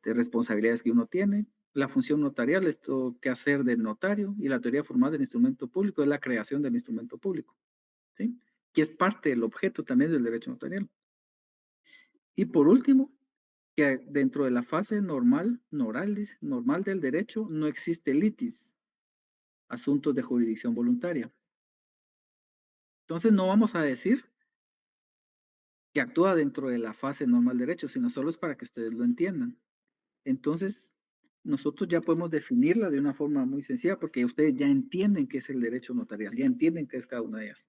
responsabilidades que uno tiene. La función notarial es todo qué hacer del notario y la teoría formal del instrumento público es la creación del instrumento público, ¿sí? Que es parte del objeto también del derecho notarial. Y por último, que dentro de la fase normal del derecho no existe litis, asuntos de jurisdicción voluntaria. Entonces no vamos a decir que actúa dentro de la fase normal del derecho, sino solo es para que ustedes lo entiendan. Entonces, nosotros ya podemos definirla de una forma muy sencilla porque ustedes ya entienden qué es el derecho notarial, ya entienden qué es cada una de ellas.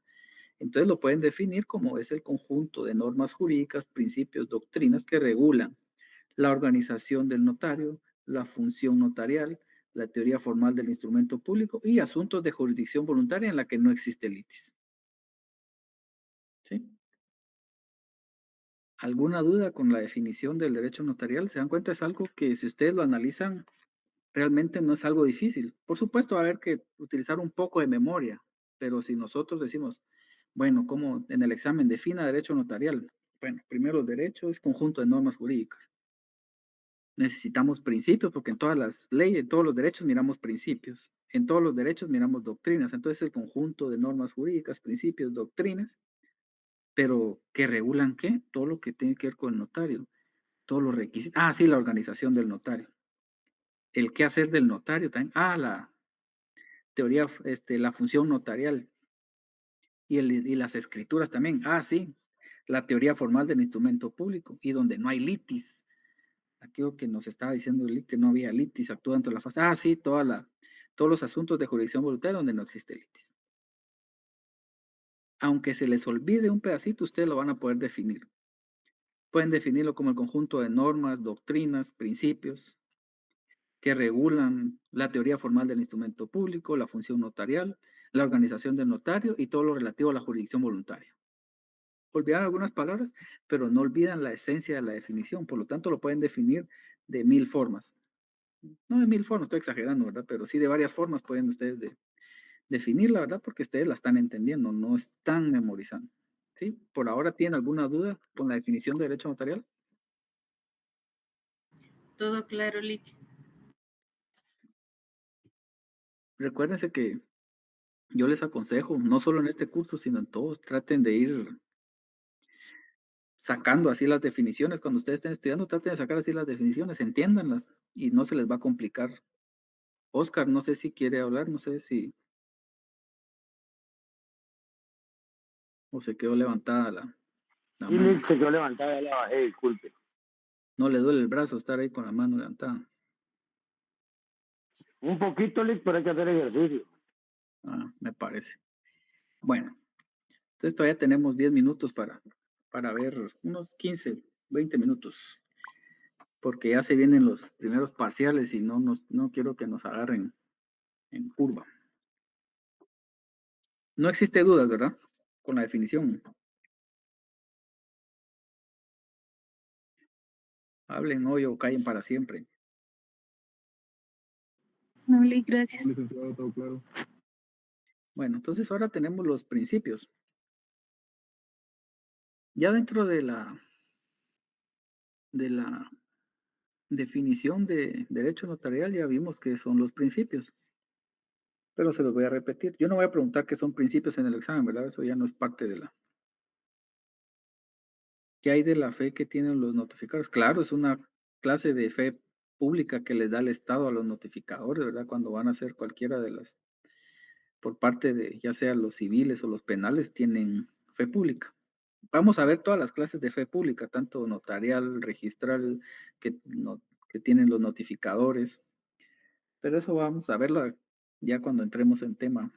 Entonces lo pueden definir como es el conjunto de normas jurídicas, principios, doctrinas que regulan la organización del notario, la función notarial, la teoría formal del instrumento público y asuntos de jurisdicción voluntaria en la que no existe litis. ¿Sí? ¿Alguna duda con la definición del derecho notarial? ¿Se dan cuenta? Es algo que si ustedes lo analizan, realmente no es algo difícil. Por supuesto, va a haber que utilizar un poco de memoria, pero si nosotros decimos, bueno, ¿cómo en el examen defina derecho notarial? Bueno, primero el derecho es conjunto de normas jurídicas. Necesitamos principios, porque en todas las leyes, en todos los derechos miramos principios. En todos los derechos miramos doctrinas. Entonces, el conjunto de normas jurídicas, principios, doctrinas, pero ¿que regulan qué? Todo lo que tiene que ver con el notario. Todos los requisitos. Ah, sí, la organización del notario. El qué hacer del notario también. Ah, la teoría, la función notarial. Y las escrituras también. Ah, sí, la teoría formal del instrumento público. Y donde no hay litis. Aquello que nos estaba diciendo que no había litis, actúa dentro de la fase. Ah, sí, todos los asuntos de jurisdicción voluntaria donde no existe litis. Aunque se les olvide un pedacito, ustedes lo van a poder definir. Pueden definirlo como el conjunto de normas, doctrinas, principios que regulan la teoría formal del instrumento público, la función notarial, la organización del notario y todo lo relativo a la jurisdicción voluntaria. Olvidan algunas palabras, pero no olvidan la esencia de la definición. Por lo tanto, lo pueden definir de 1000 formas. No de 1000 formas, estoy exagerando, ¿verdad? Pero sí de varias formas pueden ustedes definirla, ¿verdad? Porque ustedes la están entendiendo, no están memorizando. ¿Sí? ¿Por ahora tienen alguna duda con la definición de derecho notarial? Todo claro, Lick. Recuérdense que yo les aconsejo, no solo en este curso, sino en todos, traten de ir sacando así las definiciones. Cuando ustedes estén estudiando, traten de sacar así las definiciones, entiéndanlas y no se les va a complicar. Oscar, no sé si quiere hablar, no sé si o se quedó levantada la Sí, mano. Lick, se quedó levantada, ya la bajé, disculpe. No le duele el brazo estar ahí con la mano levantada. Un poquito, Lick, pero hay que hacer ejercicio. Ah, me parece. Bueno, entonces todavía tenemos 10 minutos para ver, unos 15, 20 minutos, porque ya se vienen los primeros parciales y no quiero que nos agarren en curva. No existe dudas, ¿verdad? Con la definición. Hablen hoy o callen para siempre. No, Lick, gracias. Licenciado, todo claro. Bueno, entonces ahora tenemos los principios. Ya dentro de la definición de derecho notarial ya vimos que son los principios, pero se los voy a repetir. Yo no voy a preguntar qué son principios en el examen, ¿verdad? Eso ya no es parte de la... ¿Qué hay de la fe que tienen los notificadores? Claro, es una clase de fe pública que les da el Estado a los notificadores, ¿verdad? Cuando van a hacer cualquiera de las, por parte de ya sea los civiles o los penales, tienen fe pública. Vamos a ver todas las clases de fe pública, tanto notarial, registral, que tienen los notificadores, pero eso vamos a verlo ya cuando entremos en tema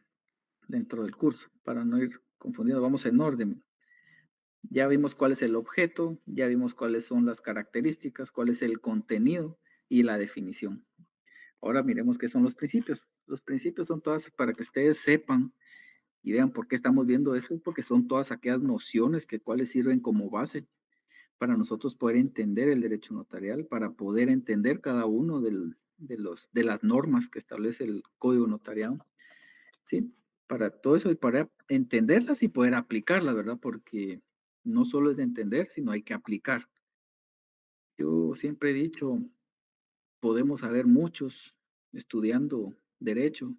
dentro del curso, para no ir confundiendo, vamos en orden. Ya vimos cuál es el objeto, ya vimos cuáles son las características, cuál es el contenido y la definición. Ahora miremos qué son los principios. Los principios son todas para que ustedes sepan y vean por qué estamos viendo esto, porque son todas aquellas nociones que cuáles sirven como base para nosotros poder entender el derecho notarial, para poder entender cada uno de las normas que establece el Código Notarial, ¿sí? Para todo eso y para entenderlas y poder aplicarlas, ¿verdad? Porque no solo es de entender, sino hay que aplicar. Yo siempre he dicho, podemos haber muchos estudiando derecho,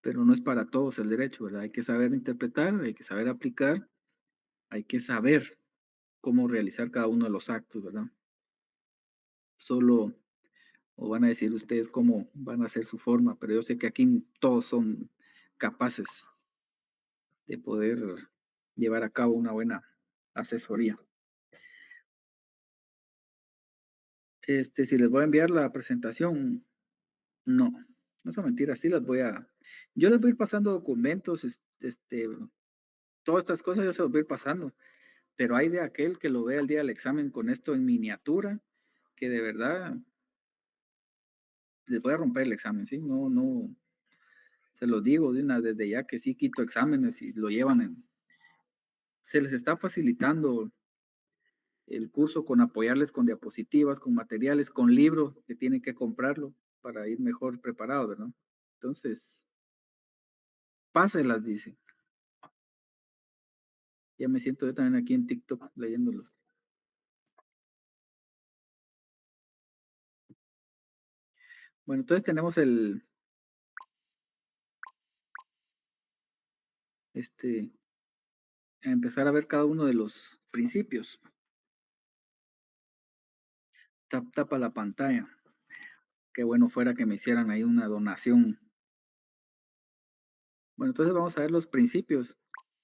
pero no es para todos el derecho, ¿verdad? Hay que saber interpretar, hay que saber aplicar, hay que saber cómo realizar cada uno de los actos, ¿verdad? Solo, o van a decir ustedes cómo van a hacer su forma, pero yo sé que aquí todos son capaces de poder llevar a cabo una buena asesoría. Si les voy a enviar la presentación, no es una mentira, sí yo les voy a ir pasando documentos, todas estas cosas yo se los voy a ir pasando, pero hay de aquel que lo vea el día del examen con esto en miniatura, que de verdad les voy a romper el examen, ¿sí? No, se los digo desde ya que sí quito exámenes y lo llevan se les está facilitando el curso con apoyarles con diapositivas, con materiales, con libros, que tienen que comprarlo para ir mejor preparados, ¿verdad? Entonces, pásenlas, dice. Ya me siento yo también aquí en TikTok leyéndolos. Bueno, entonces tenemos a empezar a ver cada uno de los principios. Tapa la pantalla. Qué bueno fuera que me hicieran ahí una donación. Bueno, entonces vamos a ver los principios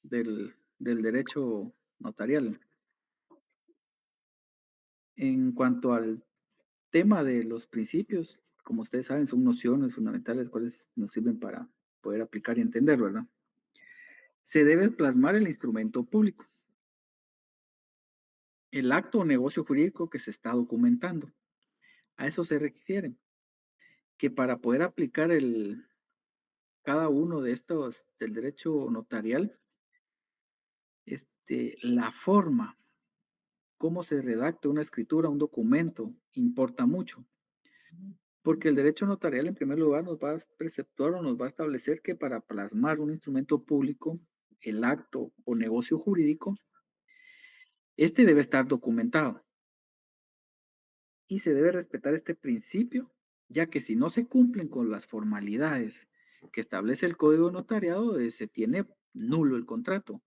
del derecho notarial. En cuanto al tema de los principios, como ustedes saben, son nociones fundamentales cuales nos sirven para poder aplicar y entender, ¿verdad? Se debe plasmar el instrumento público, el acto o negocio jurídico que se está documentando. A eso se refiere, que para poder aplicar cada uno de estos del derecho notarial, la forma, cómo se redacta una escritura, un documento, importa mucho. Porque el derecho notarial, en primer lugar, nos va a preceptuar o nos va a establecer que para plasmar un instrumento público, el acto o negocio jurídico, debe estar documentado. Y se debe respetar este principio, ya que si no se cumplen con las formalidades que establece el Código Notariado, se tiene nulo el contrato.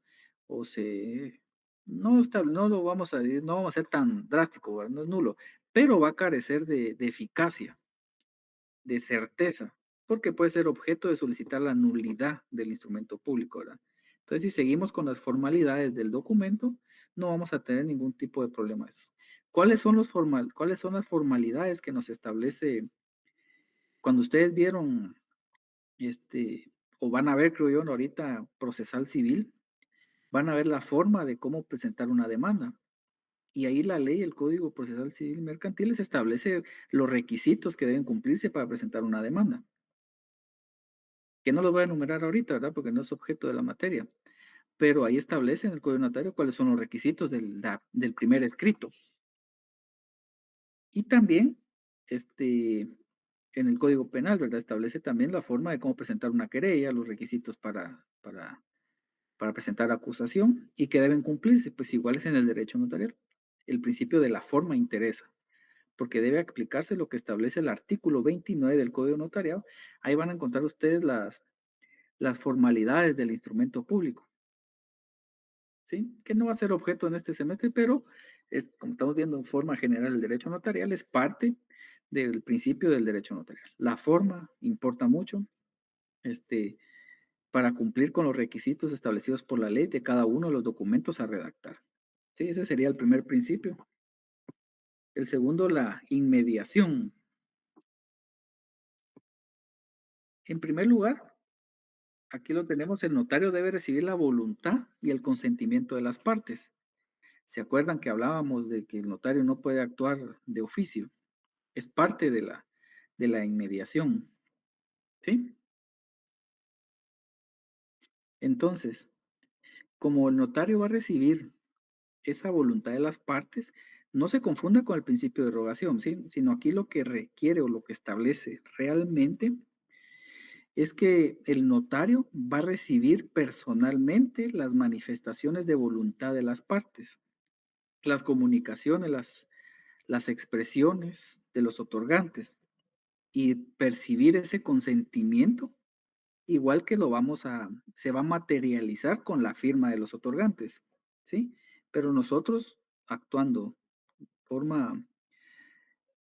O se... No lo vamos a decir, no vamos a ser tan drástico, ¿verdad? No es nulo, pero va a carecer de eficacia, de certeza, porque puede ser objeto de solicitar la nulidad del instrumento público, ¿verdad? Entonces, si seguimos con las formalidades del documento, no vamos a tener ningún tipo de problemas. ¿Cuáles son las formalidades que nos establece cuando ustedes vieron, o van a ver, creo yo, ahorita procesal civil? Van a ver la forma de cómo presentar una demanda. Y ahí la ley, el Código Procesal Civil Mercantil, establece los requisitos que deben cumplirse para presentar una demanda. Que no los voy a enumerar ahorita, ¿verdad? Porque no es objeto de la materia. Pero ahí establece en el Código Notario cuáles son los requisitos del primer escrito. Y también, en el Código Penal, ¿verdad? Establece también la forma de cómo presentar una querella, los requisitos para presentar acusación y que deben cumplirse, pues iguales en el derecho notarial. El principio de la forma interesa, porque debe aplicarse lo que establece el artículo 29 del Código Notariado. Ahí van a encontrar ustedes las formalidades del instrumento público, ¿sí? Que no va a ser objeto en este semestre, pero como estamos viendo en forma general, el derecho notarial es parte del principio del derecho notarial. La forma importa mucho, para cumplir con los requisitos establecidos por la ley de cada uno de los documentos a redactar. Sí, ese sería el primer principio. El segundo, la inmediación. En primer lugar, aquí lo tenemos, el notario debe recibir la voluntad y el consentimiento de las partes. ¿Se acuerdan que hablábamos de que el notario no puede actuar de oficio? Es parte de la inmediación, ¿sí? Entonces, como el notario va a recibir esa voluntad de las partes, no se confunda con el principio de rogación, ¿sí? Sino aquí lo que requiere o lo que establece realmente es que el notario va a recibir personalmente las manifestaciones de voluntad de las partes, las comunicaciones, las expresiones de los otorgantes y percibir ese consentimiento, igual que se va a materializar con la firma de los otorgantes, ¿sí? Pero nosotros actuando de forma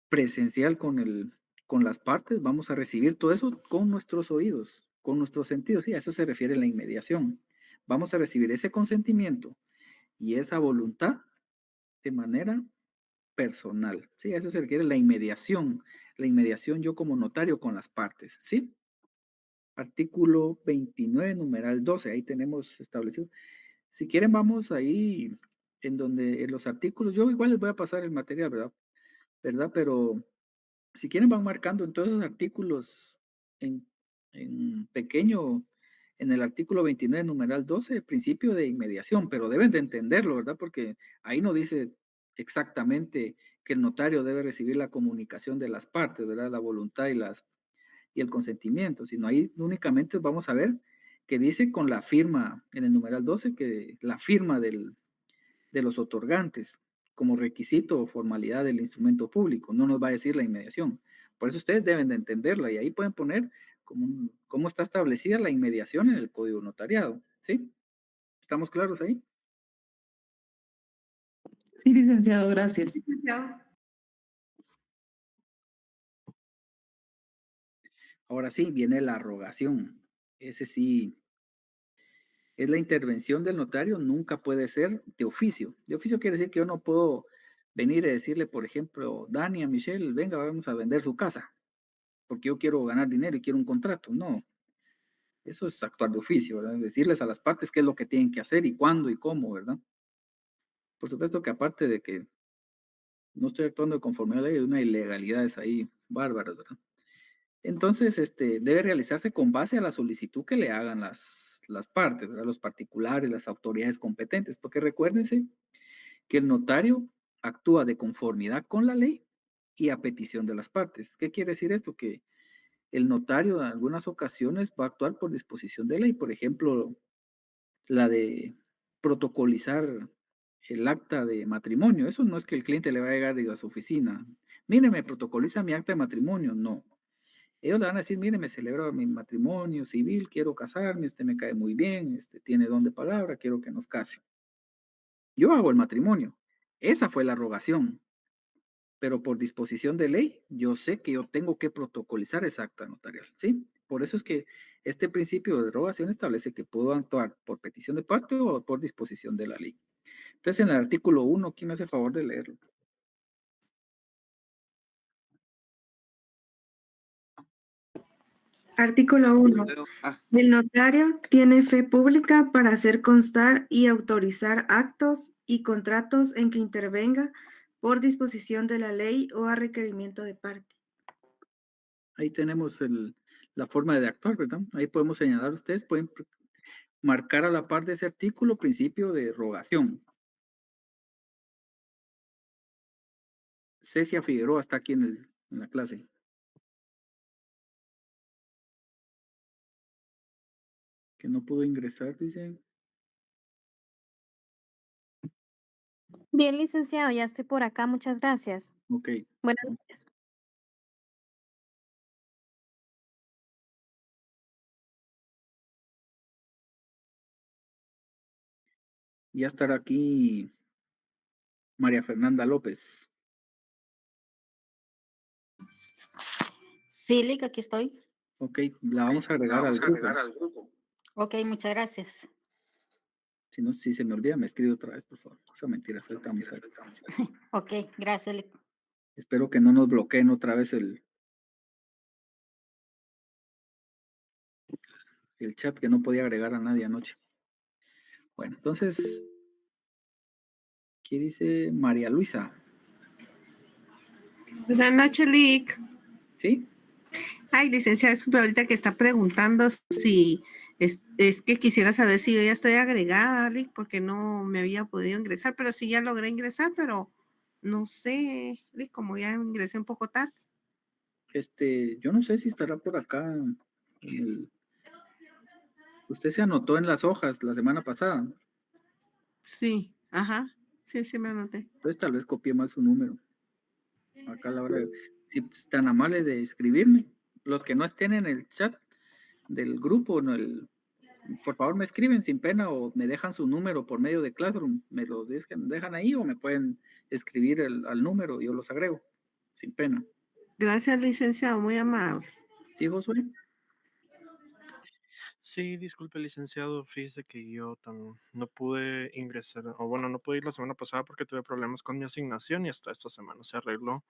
presencial con las partes, vamos a recibir todo eso con nuestros oídos, con nuestros sentidos, sí, a eso se refiere la inmediación. Vamos a recibir ese consentimiento y esa voluntad de manera personal, sí, a eso se requiere la inmediación yo como notario con las partes, ¿sí? Artículo 29, numeral 12, ahí tenemos establecido. Si quieren, vamos ahí en los artículos, yo igual les voy a pasar el material, ¿verdad? Pero si quieren van marcando en todos esos artículos en pequeño, en el artículo 29, numeral 12, el principio de inmediación, pero deben de entenderlo, ¿verdad? Porque ahí no dice exactamente que el notario debe recibir la comunicación de las partes, ¿verdad? La voluntad y el consentimiento, sino ahí únicamente vamos a ver que dice con la firma, en el numeral 12, que la firma de los otorgantes como requisito o formalidad del instrumento público, no nos va a decir la inmediación. Por eso ustedes deben de entenderla y ahí pueden poner cómo está establecida la inmediación en el código notariado, ¿sí? ¿Estamos claros ahí? Sí, licenciado, gracias. Ahora sí, viene la rogación. Ese sí es la intervención del notario, nunca puede ser de oficio. De oficio quiere decir que yo no puedo venir y decirle, por ejemplo, Dani a Michelle, venga, vamos a vender su casa, porque yo quiero ganar dinero y quiero un contrato. No, eso es actuar de oficio, ¿verdad? Decirles a las partes qué es lo que tienen que hacer y cuándo y cómo, ¿verdad? Por supuesto que aparte de que no estoy actuando de conformidad a la ley, hay una ilegalidades ahí bárbaras, ¿verdad? Entonces, debe realizarse con base a la solicitud que le hagan las partes, ¿verdad? Los particulares, las autoridades competentes, porque recuérdense que el notario actúa de conformidad con la ley y a petición de las partes. ¿Qué quiere decir esto? Que el notario en algunas ocasiones va a actuar por disposición de ley, por ejemplo, la de protocolizar el acta de matrimonio. Eso no es que el cliente le va a llegar a su oficina. Mire, me protocoliza mi acta de matrimonio. No. Ellos le van a decir, mire, me celebro mi matrimonio civil, quiero casarme, usted me cae muy bien, tiene don de palabra, quiero que nos case. Yo hago el matrimonio. Esa fue la rogación. Pero por disposición de ley, yo sé que yo tengo que protocolizar esa acta notarial, ¿sí? Por eso es que este principio de derogación establece que puedo actuar por petición de parte o por disposición de la ley. Entonces, en el artículo 1, ¿quién me hace favor de leerlo? Artículo 1. Ah, El notario tiene fe pública para hacer constar y autorizar actos y contratos en que intervenga por disposición de la ley o a requerimiento de parte. Ahí tenemos la forma de actuar, ¿verdad? Ahí podemos señalar, ustedes pueden marcar a la par de ese artículo principio de rogación. Cecia Figueroa está aquí en la clase. Que no pudo ingresar, dice. Bien, licenciado, ya estoy por acá, muchas gracias. Ok. Buenas noches. Ya estará aquí María Fernanda López. Sí, Lick, aquí estoy. Ok, la vamos a agregar al grupo. Ok, muchas gracias. Si no, si se me olvida, me escribe otra vez, por favor. Esa mentira, saltamos ahí. Ok, gracias, Lick. Espero que no nos bloqueen otra vez el chat, que no podía agregar a nadie anoche. Bueno, entonces, ¿qué dice María Luisa? Buenas noches, Lick. ¿Sí? Ay, licenciada, disculpe, ahorita que está preguntando si es que quisiera saber si yo ya estoy agregada, Lick, porque no me había podido ingresar, pero sí ya logré ingresar, pero no sé, Lick, como ya ingresé un poco tarde. Yo no sé si estará por acá. Usted se anotó en las hojas la semana pasada. Sí, ajá, sí me anoté. Entonces tal vez copié mal su número. Acá a la hora si es tan amable de escribirme. Los que no estén en el chat del grupo, por favor me escriben sin pena o me dejan su número por medio de Classroom. Me lo dejan ahí o me pueden escribir al número y yo los agrego. Sin pena. Gracias, licenciado, muy amable. ¿Sí, Josué? Sí, disculpe, licenciado, fíjese que yo no pude ingresar, o bueno, no pude ir la semana pasada porque tuve problemas con mi asignación y hasta esta semana se arregló.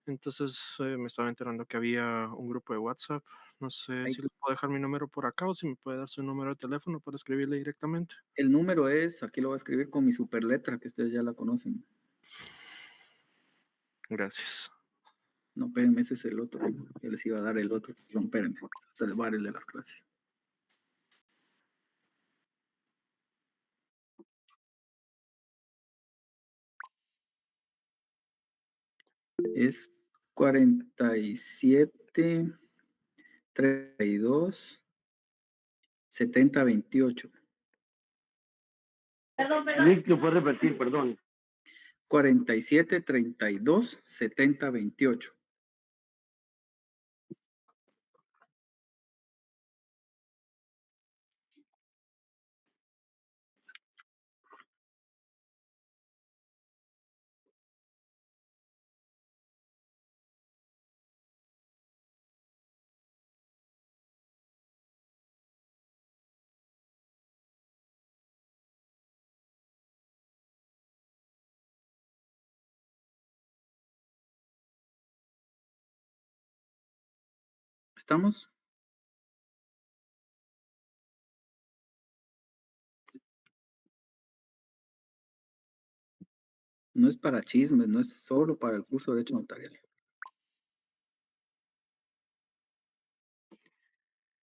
Entonces me estaba enterando que había un grupo de WhatsApp. No sé si le puedo dejar mi número por acá o si me puede dar su número de teléfono para escribirle directamente. El número es, aquí lo voy a escribir con mi super letra, que ustedes ya la conocen. Gracias. No, espérenme, ese es el otro. Yo les iba a dar el otro. No, espérenme, hasta el bar, el de las clases. Es 47, 32, 70, 28. Lick, lo puedes repetir, perdón. 47, 32, 70, 28. ¿Estamos? No es para chismes, no es solo para el curso de Derecho Notarial.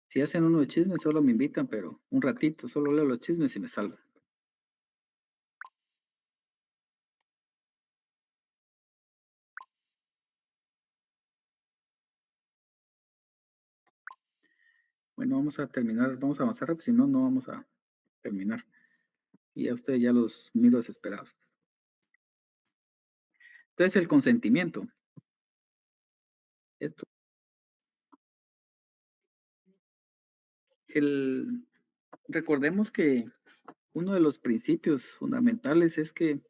Si hacen uno de chismes, solo me invitan, pero un ratito, solo leo los chismes y me salgo. Bueno, vamos a terminar, vamos a avanzar rápido, si no, no vamos a terminar. Y ya ustedes ya los miro desesperados. Entonces, el consentimiento. Esto. Recordemos que uno de los principios fundamentales es que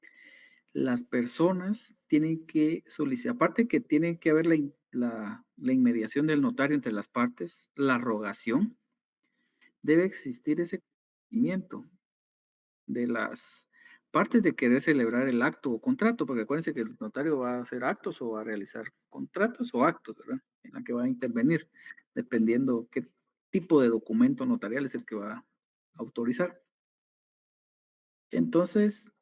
las personas tienen que solicitar, aparte que tiene que haber la inmediación del notario entre las partes, la rogación, debe existir ese conocimiento de las partes de querer celebrar el acto o contrato, porque acuérdense que el notario va a hacer actos o va a realizar contratos o actos, ¿verdad? En la que va a intervenir, dependiendo qué tipo de documento notarial es el que va a autorizar. Entonces,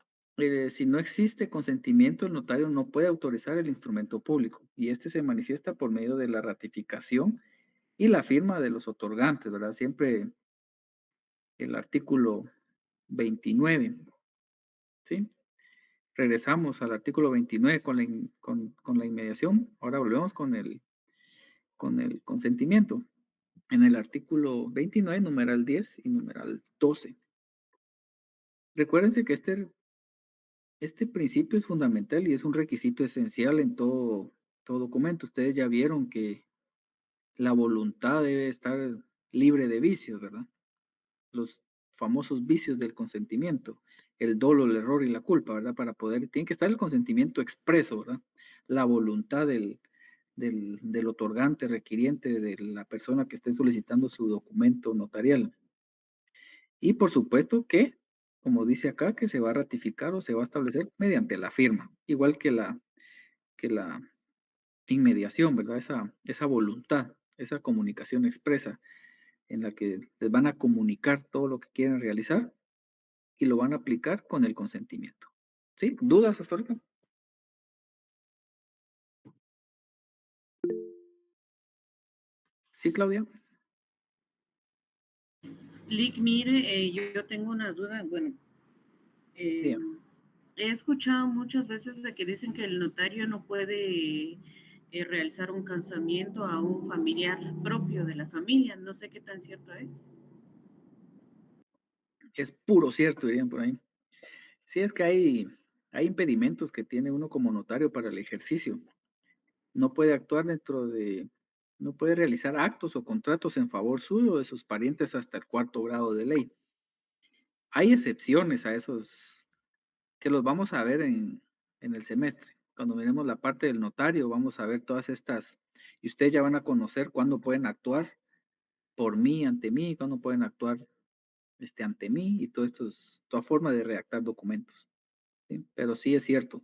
si no existe consentimiento, el notario no puede autorizar el instrumento público y este se manifiesta por medio de la ratificación y la firma de los otorgantes, ¿verdad? Siempre el artículo 29, ¿sí? Regresamos al artículo 29 con la inmediación. Ahora volvemos con el consentimiento. En el artículo 29, numeral 10 y numeral 12. Recuérdense que este principio es fundamental y es un requisito esencial en todo documento. Ustedes ya vieron que la voluntad debe estar libre de vicios, ¿verdad? Los famosos vicios del consentimiento, el dolo, el error y la culpa, ¿verdad? Tiene que estar el consentimiento expreso, ¿verdad? La voluntad del otorgante, requiriente, de la persona que esté solicitando su documento notarial. Y por supuesto que, como dice acá, que se va a ratificar o se va a establecer mediante la firma, igual que la inmediación, ¿verdad? Esa voluntad, esa comunicación expresa en la que les van a comunicar todo lo que quieren realizar y lo van a aplicar con el consentimiento. ¿Sí? ¿Dudas hasta ahorita? Sí, Claudia. Lick, mire, yo tengo una duda. Bueno, he escuchado muchas veces de que dicen que el notario no puede realizar un casamiento a un familiar propio de la familia. No sé qué tan cierto es. Es puro cierto, dirían por ahí. Sí, es que hay impedimentos que tiene uno como notario para el ejercicio. No puede actuar no puede realizar actos o contratos en favor suyo o de sus parientes hasta el 4º grado de ley. Hay excepciones a esos que los vamos a ver en el semestre. Cuando miremos la parte del notario, vamos a ver todas estas, y ustedes ya van a conocer cuándo pueden actuar por mí, ante mí, cuándo pueden actuar ante mí, y todo esto es toda forma de redactar documentos. ¿Sí? Pero sí es cierto.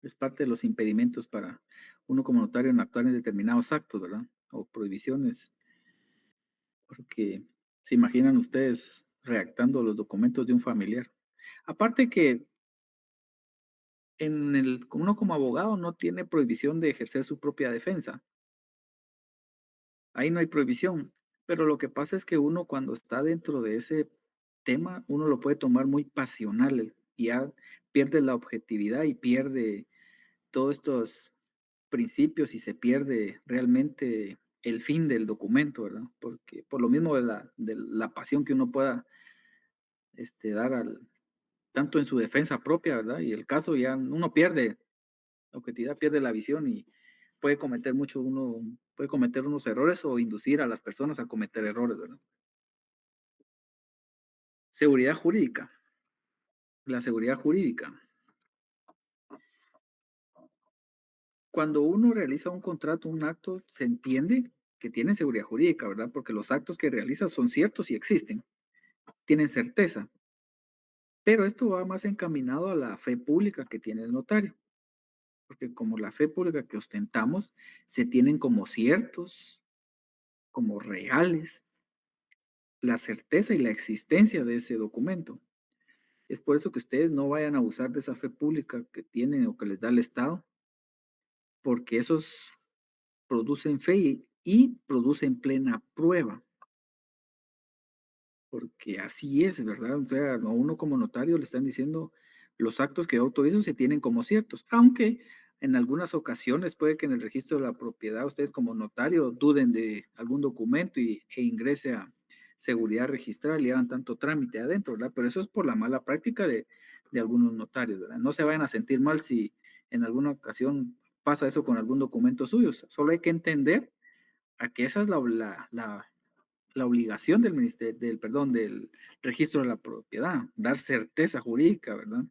Es parte de los impedimentos para uno como notario en actuar en determinados actos, ¿verdad? O prohibiciones. Porque se imaginan ustedes redactando los documentos de un familiar. Aparte que uno como abogado no tiene prohibición de ejercer su propia defensa. Ahí no hay prohibición. Pero lo que pasa es que uno cuando está dentro de ese tema, uno lo puede tomar muy pasional y ya pierde la objetividad y pierde todos estos principios y se pierde realmente el fin del documento, ¿verdad? Porque por lo mismo de la pasión que uno pueda dar tanto en su defensa propia, ¿verdad? Y el caso ya uno pierde la objetividad, pierde la visión y uno puede cometer unos errores o inducir a las personas a cometer errores, ¿verdad? Seguridad jurídica. La seguridad jurídica. Cuando uno realiza un contrato, un acto, se entiende que tiene seguridad jurídica, ¿verdad? Porque los actos que realiza son ciertos y existen, tienen certeza. Pero esto va más encaminado a la fe pública que tiene el notario. Porque como la fe pública que ostentamos, se tienen como ciertos, como reales, la certeza y la existencia de ese documento. Es por eso que ustedes no vayan a abusar de esa fe pública que tienen o que les da el Estado, porque esos producen fe y producen plena prueba, porque así es, ¿verdad? O sea, a uno como notario le están diciendo los actos que yo autorizo se tienen como ciertos, aunque en algunas ocasiones puede que en el registro de la propiedad ustedes como notario duden de algún documento e ingrese a seguridad registral y hagan tanto trámite adentro, ¿verdad? Pero eso es por la mala práctica de algunos notarios, ¿verdad? No se vayan a sentir mal si en alguna ocasión pasa eso con algún documento suyo, solo hay que entender a que esa es la obligación del ministerio, del registro de la propiedad, dar certeza jurídica, ¿verdad?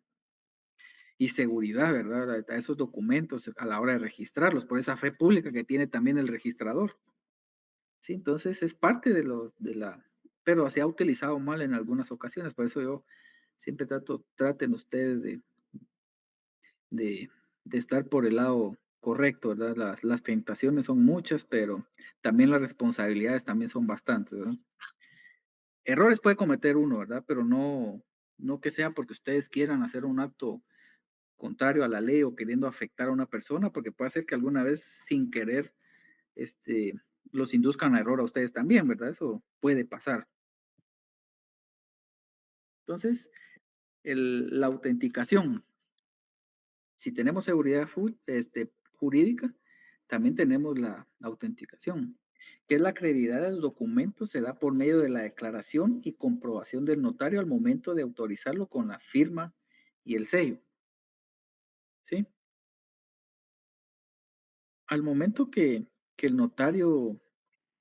Y seguridad, ¿verdad? A esos documentos a la hora de registrarlos, por esa fe pública que tiene también el registrador. Sí, entonces es parte pero se ha utilizado mal en algunas ocasiones, por eso yo siempre traten ustedes de, de estar por el lado correcto, ¿verdad? Las tentaciones son muchas, pero también las responsabilidades también son bastantes, ¿verdad? Errores puede cometer uno, ¿verdad? Pero no que sea porque ustedes quieran hacer un acto contrario a la ley o queriendo afectar a una persona, porque puede ser que alguna vez sin querer los induzcan a error a ustedes también, ¿verdad? Eso puede pasar. Entonces, la autenticación. Si tenemos seguridad jurídica, también tenemos la autenticación, que es la credibilidad del documento, se da por medio de la declaración y comprobación del notario al momento de autorizarlo con la firma y el sello. ¿Sí? Al momento que el notario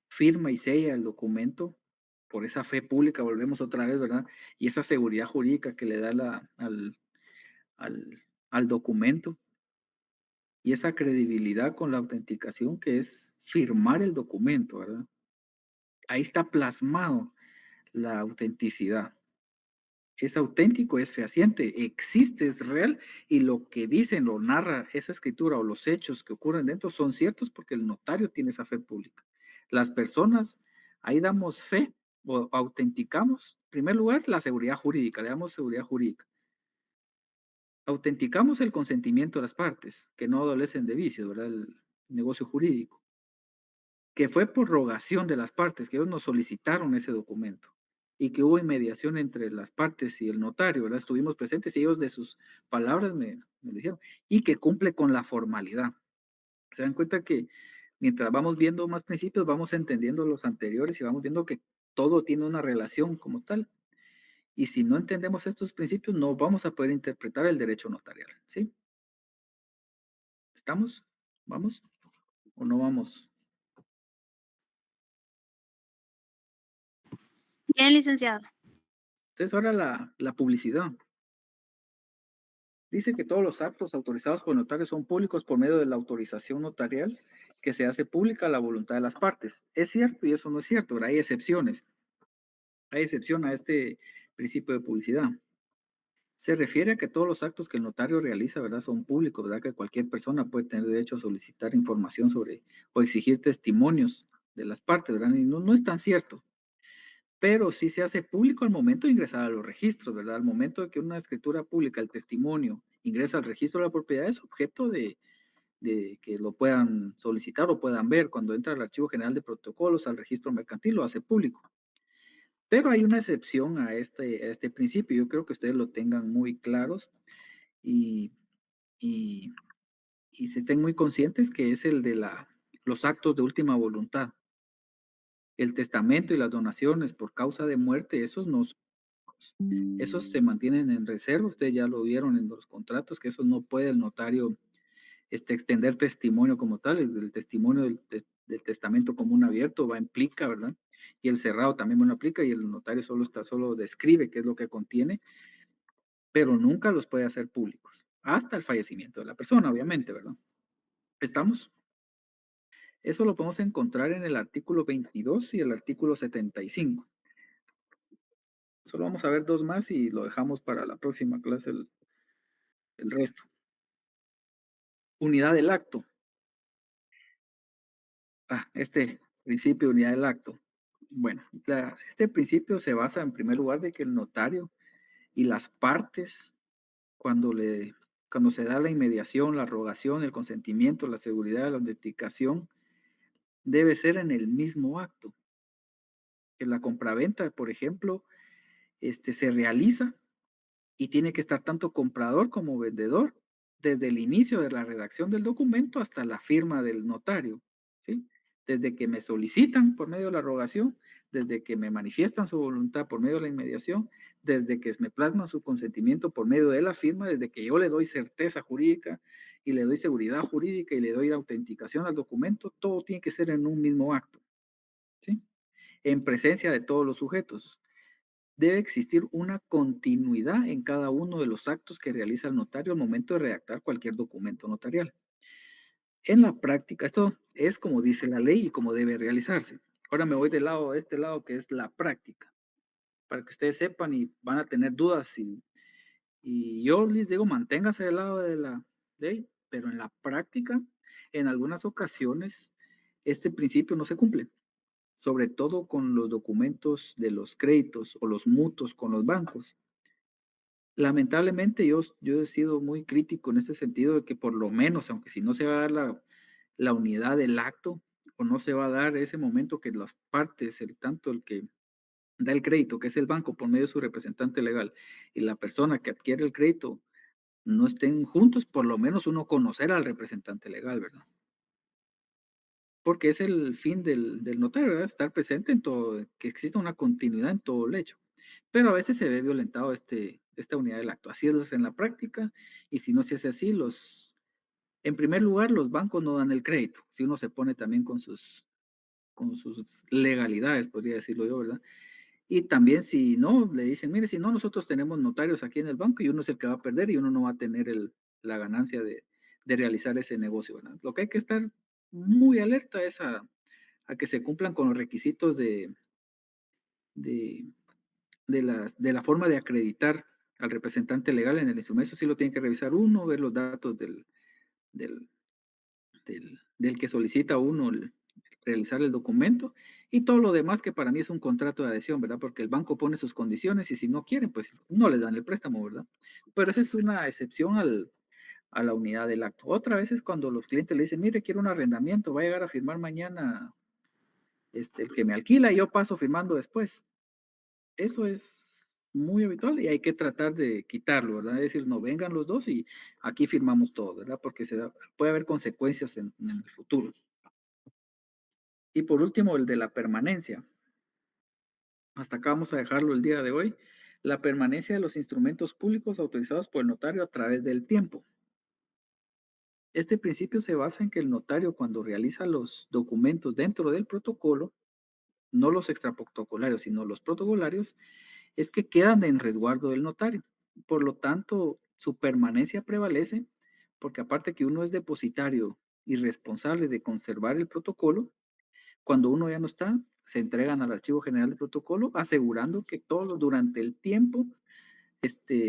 firma y sella el documento, por esa fe pública, volvemos otra vez, ¿verdad? Y esa seguridad jurídica que le da al documento y esa credibilidad con la autenticación que es firmar el documento, ¿verdad? Ahí está plasmado la autenticidad. Es auténtico, es fehaciente, existe, es real y lo que dicen, lo narra esa escritura o los hechos que ocurren dentro son ciertos porque el notario tiene esa fe pública. Las personas, ahí damos fe o autenticamos, en primer lugar, la seguridad jurídica, le damos seguridad jurídica. Autenticamos el consentimiento de las partes, que no adolecen de vicios, ¿verdad? El negocio jurídico, que fue por rogación de las partes, que ellos nos solicitaron ese documento y que hubo inmediación entre las partes y el notario, ¿verdad? Estuvimos presentes y ellos de sus palabras me dijeron, y que cumple con la formalidad. Se dan cuenta que mientras vamos viendo más principios, vamos entendiendo los anteriores y vamos viendo que todo tiene una relación como tal. Y si no entendemos estos principios, no vamos a poder interpretar el derecho notarial, ¿sí? ¿Estamos? ¿Vamos? ¿O no vamos? Bien, licenciado. Entonces ahora la publicidad. Dice que todos los actos autorizados por el notario son públicos por medio de la autorización notarial que se hace pública a la voluntad de las partes. Es cierto y eso no es cierto, ¿verdad? Hay excepciones. Hay excepción a este principio de publicidad. Se refiere a que todos los actos que el notario realiza, ¿verdad? Son públicos, ¿verdad? Que cualquier persona puede tener derecho a solicitar información sobre o exigir testimonios de las partes, ¿verdad? Y no es tan cierto. Pero sí se hace público al momento de ingresar a los registros, ¿verdad? Al momento de que una escritura pública, el testimonio, ingresa al registro de la propiedad, es objeto de que lo puedan solicitar o puedan ver. Cuando entra al Archivo General de Protocolos, al registro mercantil, lo hace público. Pero hay una excepción a este principio. Yo creo que ustedes lo tengan muy claros y, y, y se estén muy conscientes que es el de los actos de última voluntad. El testamento y las donaciones por causa de muerte, esos se mantienen en reserva. Ustedes ya lo vieron en los contratos, que eso no puede el notario extender testimonio como tal. El testimonio del testamento común abierto implica, ¿verdad? Y el cerrado también aplica, y el notario solo describe qué es lo que contiene, pero nunca los puede hacer públicos, hasta el fallecimiento de la persona, obviamente, ¿verdad? ¿Estamos? Eso lo podemos encontrar en el artículo 22 y el artículo 75. Solo vamos a ver dos más y lo dejamos para la próxima clase el resto. Unidad del acto. Este principio de unidad del acto. Bueno, este principio se basa en primer lugar de que el notario y las partes, cuando se da la inmediación, la rogación, el consentimiento, la seguridad, la autenticación, debe ser en el mismo acto. Que la compraventa, por ejemplo, se realiza y tiene que estar tanto comprador como vendedor desde el inicio de la redacción del documento hasta la firma del notario, ¿sí? Desde que me solicitan por medio de la rogación, desde que me manifiestan su voluntad por medio de la inmediación, desde que me plasman su consentimiento por medio de la firma, desde que yo le doy certeza jurídica y le doy seguridad jurídica y le doy la autenticación al documento, todo tiene que ser en un mismo acto, ¿sí? En presencia de todos los sujetos. Debe existir una continuidad en cada uno de los actos que realiza el notario al momento de redactar cualquier documento notarial. En la práctica, esto es como dice la ley y como debe realizarse. Ahora me voy de este lado que es la práctica, para que ustedes sepan y van a tener dudas. Y yo les digo, manténgase del lado de la ley, pero en la práctica, en algunas ocasiones, este principio no se cumple, sobre todo con los documentos de los créditos o los mutuos con los bancos. Lamentablemente, yo he sido muy crítico en este sentido de que por lo menos, aunque si no se va a dar la unidad del acto o no se va a dar ese momento que las partes, tanto el que da el crédito, que es el banco por medio de su representante legal, y la persona que adquiere el crédito no estén juntos, por lo menos uno conocer al representante legal, ¿verdad? Porque es el fin del notario, ¿verdad? Estar presente en todo, que exista una continuidad en todo el hecho. Pero a veces se ve violentado esta unidad del acto. Así es en la práctica, y si no se hace así, en primer lugar, los bancos no dan el crédito. Si uno se pone también con sus legalidades, podría decirlo yo, ¿verdad? Y también si no, le dicen, mire, si no, nosotros tenemos notarios aquí en el banco y uno es el que va a perder y uno no va a tener la ganancia de realizar ese negocio, ¿verdad? Lo que hay que estar muy alerta es a que se cumplan con los requisitos de la forma de acreditar al representante legal en el instrumento. Eso sí lo tiene que revisar uno, ver los datos del, del que solicita uno realizar el documento, y todo lo demás que para mí es un contrato de adhesión, ¿verdad? Porque el banco pone sus condiciones y si no quieren, pues no les dan el préstamo, ¿verdad? Pero esa es una excepción a la unidad del acto. Otra vez es cuando los clientes le dicen, mire, quiero un arrendamiento, va a llegar a firmar mañana el que me alquila y yo paso firmando después. Eso es muy habitual y hay que tratar de quitarlo, ¿verdad? Es decir, no vengan los dos y aquí firmamos todo, ¿verdad? Porque puede haber consecuencias en el futuro. Y por último, el de la permanencia. Hasta acá vamos a dejarlo el día de hoy. La permanencia de los instrumentos públicos autorizados por el notario a través del tiempo. Este principio se basa en que el notario, cuando realiza los documentos dentro del protocolo, no los extraprotocolarios, sino los protocolarios, es que quedan en resguardo del notario. Por lo tanto, su permanencia prevalece porque aparte que uno es depositario y responsable de conservar el protocolo, cuando uno ya no está, se entregan al Archivo General del Protocolo, asegurando que todos durante el tiempo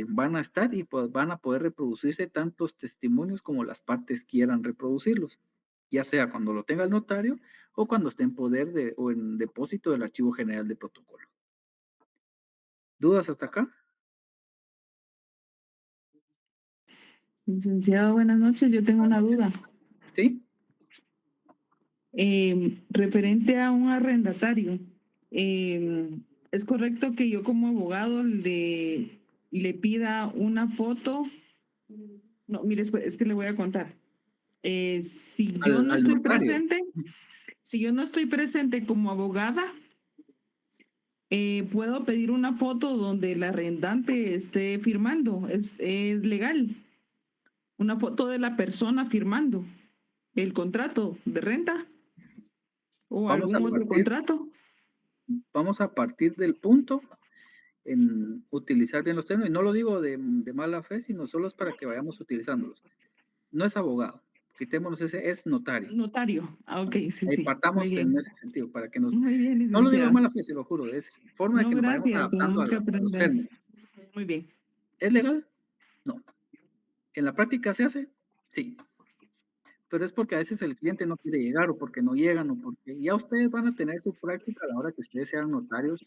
van a estar y pues van a poder reproducirse tantos testimonios como las partes quieran reproducirlos, ya sea cuando lo tenga el notario o cuando esté en poder o en depósito del Archivo General del Protocolo. ¿Dudas hasta acá? Licenciado, buenas noches. Yo tengo una duda. ¿Sí? Referente a un arrendatario, ¿Es correcto que yo como abogado le pida una foto? No, mire, es que le voy a contar. Si yo no Al estoy notario. presente, si yo no estoy presente como abogada, puedo pedir una foto donde el arrendante esté firmando. Es legal. Una foto de la persona firmando el contrato de renta o algún otro contrato. Vamos a partir del punto en utilizar bien los términos. Y no lo digo de mala fe, sino solo es para que vayamos utilizándolos. No es abogado. Quitémonos ese, es notario. Notario. Ah, ok, sí, Ahí sí. partamos Muy bien. en ese sentido, para que nos... Muy bien, No lo digo de licenciado. mala fe, se lo juro. Es forma de No, que nos vayamos gracias. adaptando a, Tenemos que a los aprender. términos. Muy bien. ¿Es legal? No. ¿En la práctica se hace? Sí. Pero es porque a veces el cliente no quiere llegar o porque no llegan o porque ya ustedes van a tener su práctica a la hora que ustedes sean notarios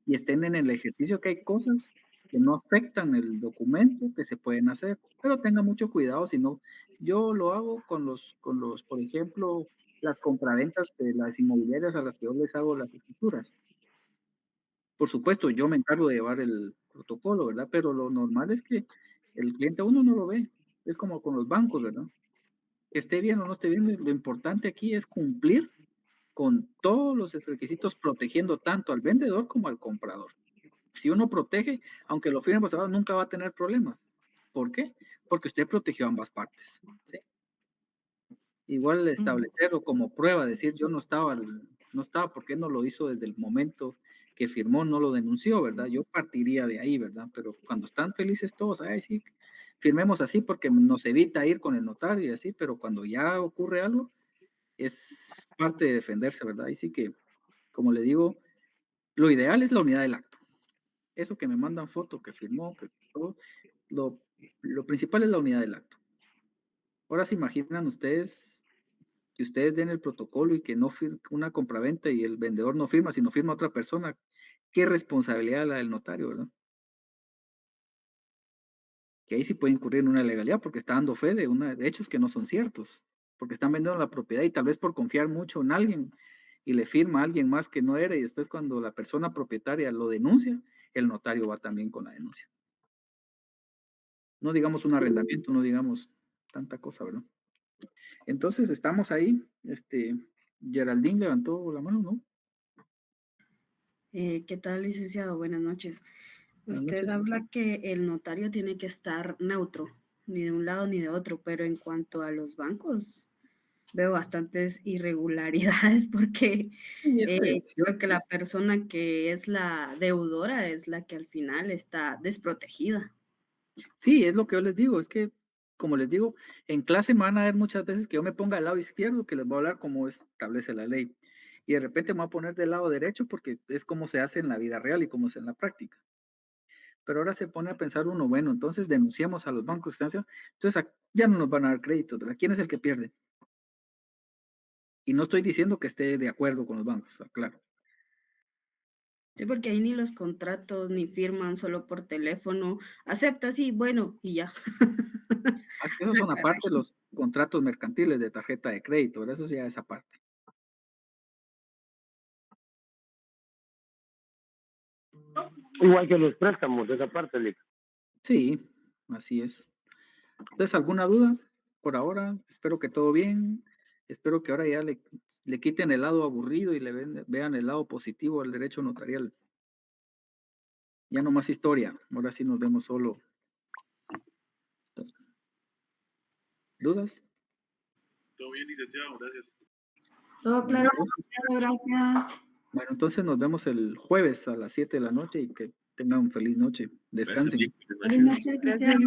y estén en el ejercicio, que hay cosas que no afectan el documento que se pueden hacer, pero tenga mucho cuidado, si no, yo lo hago con los, por ejemplo, las compraventas de las inmobiliarias a las que yo les hago las escrituras. Por supuesto, yo me encargo de llevar el protocolo, ¿verdad? Pero lo normal es que el cliente a uno no lo ve, es como con los bancos, ¿verdad? Que esté bien o no esté bien, lo importante aquí es cumplir con todos los requisitos protegiendo tanto al vendedor como al comprador. Si uno protege, aunque lo firme pasado, nunca va a tener problemas. ¿Por qué? Porque usted protegió ambas partes. ¿Sí? Igual establecerlo como prueba, decir yo no estaba, porque no lo hizo desde el momento que firmó, no lo denunció, ¿verdad? Yo partiría de ahí, ¿verdad? Pero cuando están felices todos, ay, sí, firmemos así porque nos evita ir con el notario y así, pero cuando ya ocurre algo, es parte de defenderse, ¿verdad? Y sí que, como le digo, lo ideal es la unidad del acto. Eso que me mandan foto, que firmó, que todo, lo principal es la unidad del acto. Ahora se imaginan ustedes que ustedes den el protocolo y que no firme una compraventa y el vendedor no firma, sino firma otra persona. ¿Qué responsabilidad la del notario, verdad? Que ahí sí puede incurrir en una ilegalidad porque está dando fe de hechos que no son ciertos, porque están vendiendo la propiedad y tal vez por confiar mucho en alguien y le firma a alguien más que no era y después cuando la persona propietaria lo denuncia, el notario va también con la denuncia. No digamos un arrendamiento, no digamos tanta cosa, ¿verdad? Entonces estamos ahí, Geraldine levantó la mano, ¿no? ¿Qué tal, licenciado? Buenas noches. Buenas Usted noches. habla que el notario tiene que estar neutro, ni de un lado ni de otro, pero en cuanto a los bancos, veo bastantes irregularidades porque Sí, creo que la persona que es la deudora es la que al final está desprotegida. Sí, es lo que yo les digo, es que, como les digo, en clase me van a ver muchas veces que yo me ponga al lado izquierdo, que les voy a hablar como establece la ley, y de repente me voy a poner del lado derecho porque es como se hace en la vida real y como se hace en la práctica. Pero ahora se pone a pensar uno, bueno, entonces denunciamos a los bancos, entonces ya no nos van a dar crédito, ¿verdad? ¿Quién es el que pierde? Y no estoy diciendo que esté de acuerdo con los bancos, claro. Sí, porque ahí ni los contratos ni firman solo por teléfono. Acepta, sí, bueno, y ya. Esos son aparte los contratos mercantiles de tarjeta de crédito, ¿verdad? Eso ya es aparte. Igual que los préstamos, de esa parte, Lick. Sí, así es. Entonces, ¿alguna duda por ahora? Espero que todo bien. Espero que ahora ya le quiten el lado aburrido y le vean el lado positivo al derecho notarial. Ya no más historia. Ahora sí nos vemos solo. ¿Dudas? Todo bien, licenciado, gracias. Todo claro, gracias. Bueno, entonces nos vemos el jueves a las 7 de la noche y que tengan una feliz noche. Descansen. Gracias, licenciado.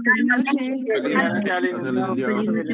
Feliz noche. Feliz noche.